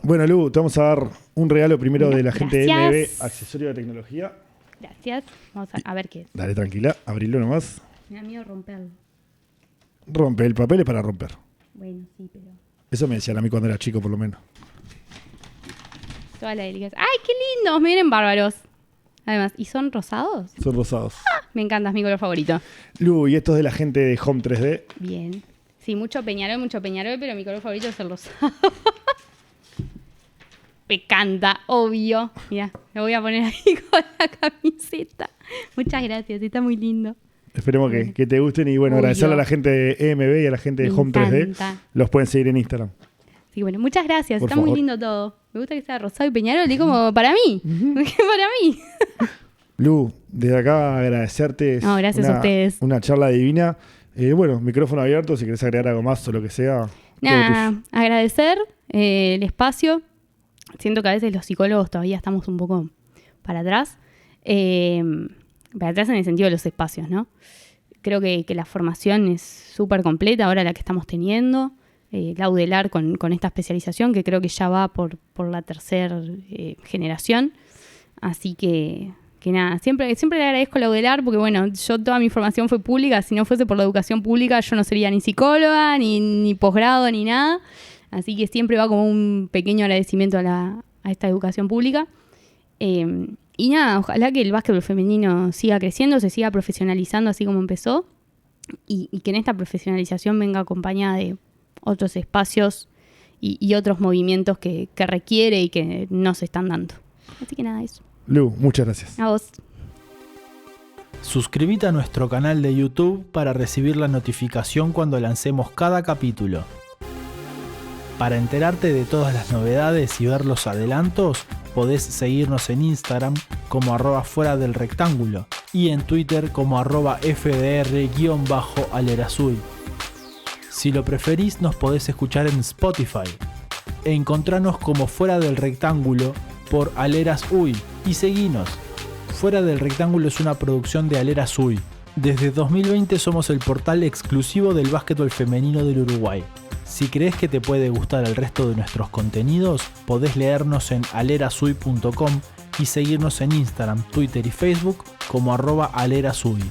Bueno, Lu, te vamos a dar un regalo primero de la gente de Gracias. MB, accesorio de tecnología. Gracias. Vamos a ver qué es. Dale, tranquila, abrilo nomás. Me da miedo romperlo. Rompe, el papel es para romper. Bueno, sí, pero... Eso me decían a mí cuando era chico, por lo menos. Toda la delicadeza. ¡Ay, qué lindos! Me vienen bárbaros. Además, ¿y son rosados? Son rosados. Me encanta, es mi color favorito. Lu, y esto es de la gente de Home 3D. Bien. Sí, mucho Peñarol, pero mi color favorito es el rosado. Me encanta, obvio. Mira, me voy a poner ahí con la camiseta. Muchas gracias, está muy lindo. Esperemos que te gusten y bueno, Obvio. agradecerle a la gente de EMB y a la gente de Me Home 3D. encanta. Los pueden seguir en Instagram. Sí, bueno, muchas gracias, Por está muy favor. lindo todo. Me gusta que sea rosado y Peñarol, y como para mí. Para mí. Lu, desde acá agradecerte. No, gracias a ustedes. Una charla divina. Bueno, micrófono abierto, si querés agregar algo más o lo que sea. todo Nada, tuyo. agradecer el espacio. Siento que a veces los psicólogos todavía estamos un poco para atrás. Para atrás en el sentido de los espacios, ¿no? Creo que la formación es súper completa ahora la que estamos teniendo. La UDELAR con esta especialización que creo que ya va por la tercera generación. Así que nada, siempre le agradezco a la UDELAR porque bueno, yo toda mi formación fue pública. Si no fuese por la educación pública yo no sería ni psicóloga, ni posgrado, ni nada. Así que siempre va como un pequeño agradecimiento a esta educación pública. Y nada, ojalá que el básquetbol femenino siga creciendo, se siga profesionalizando así como empezó, y que en esta profesionalización venga acompañada de otros espacios y otros movimientos que requiere y que no se están dando. Así que nada, eso. Lu, muchas gracias. A vos. Suscríbete a nuestro canal de YouTube para recibir la notificación cuando lancemos cada capítulo. Para enterarte de todas las novedades y ver los adelantos, podés seguirnos en Instagram como @fuera del rectángulo y en Twitter como @fdr_alerasuy. Si lo preferís, nos podés escuchar en Spotify. Encontranos como Fuera del Rectángulo por Aleras Uy y seguinos. Fuera del Rectángulo es una producción de Aleras Uy. Desde 2020 somos el portal exclusivo del básquetbol femenino del Uruguay. Si crees que te puede gustar el resto de nuestros contenidos, podés leernos en alerasuy.com y seguirnos en Instagram, Twitter y Facebook como @alerasuy.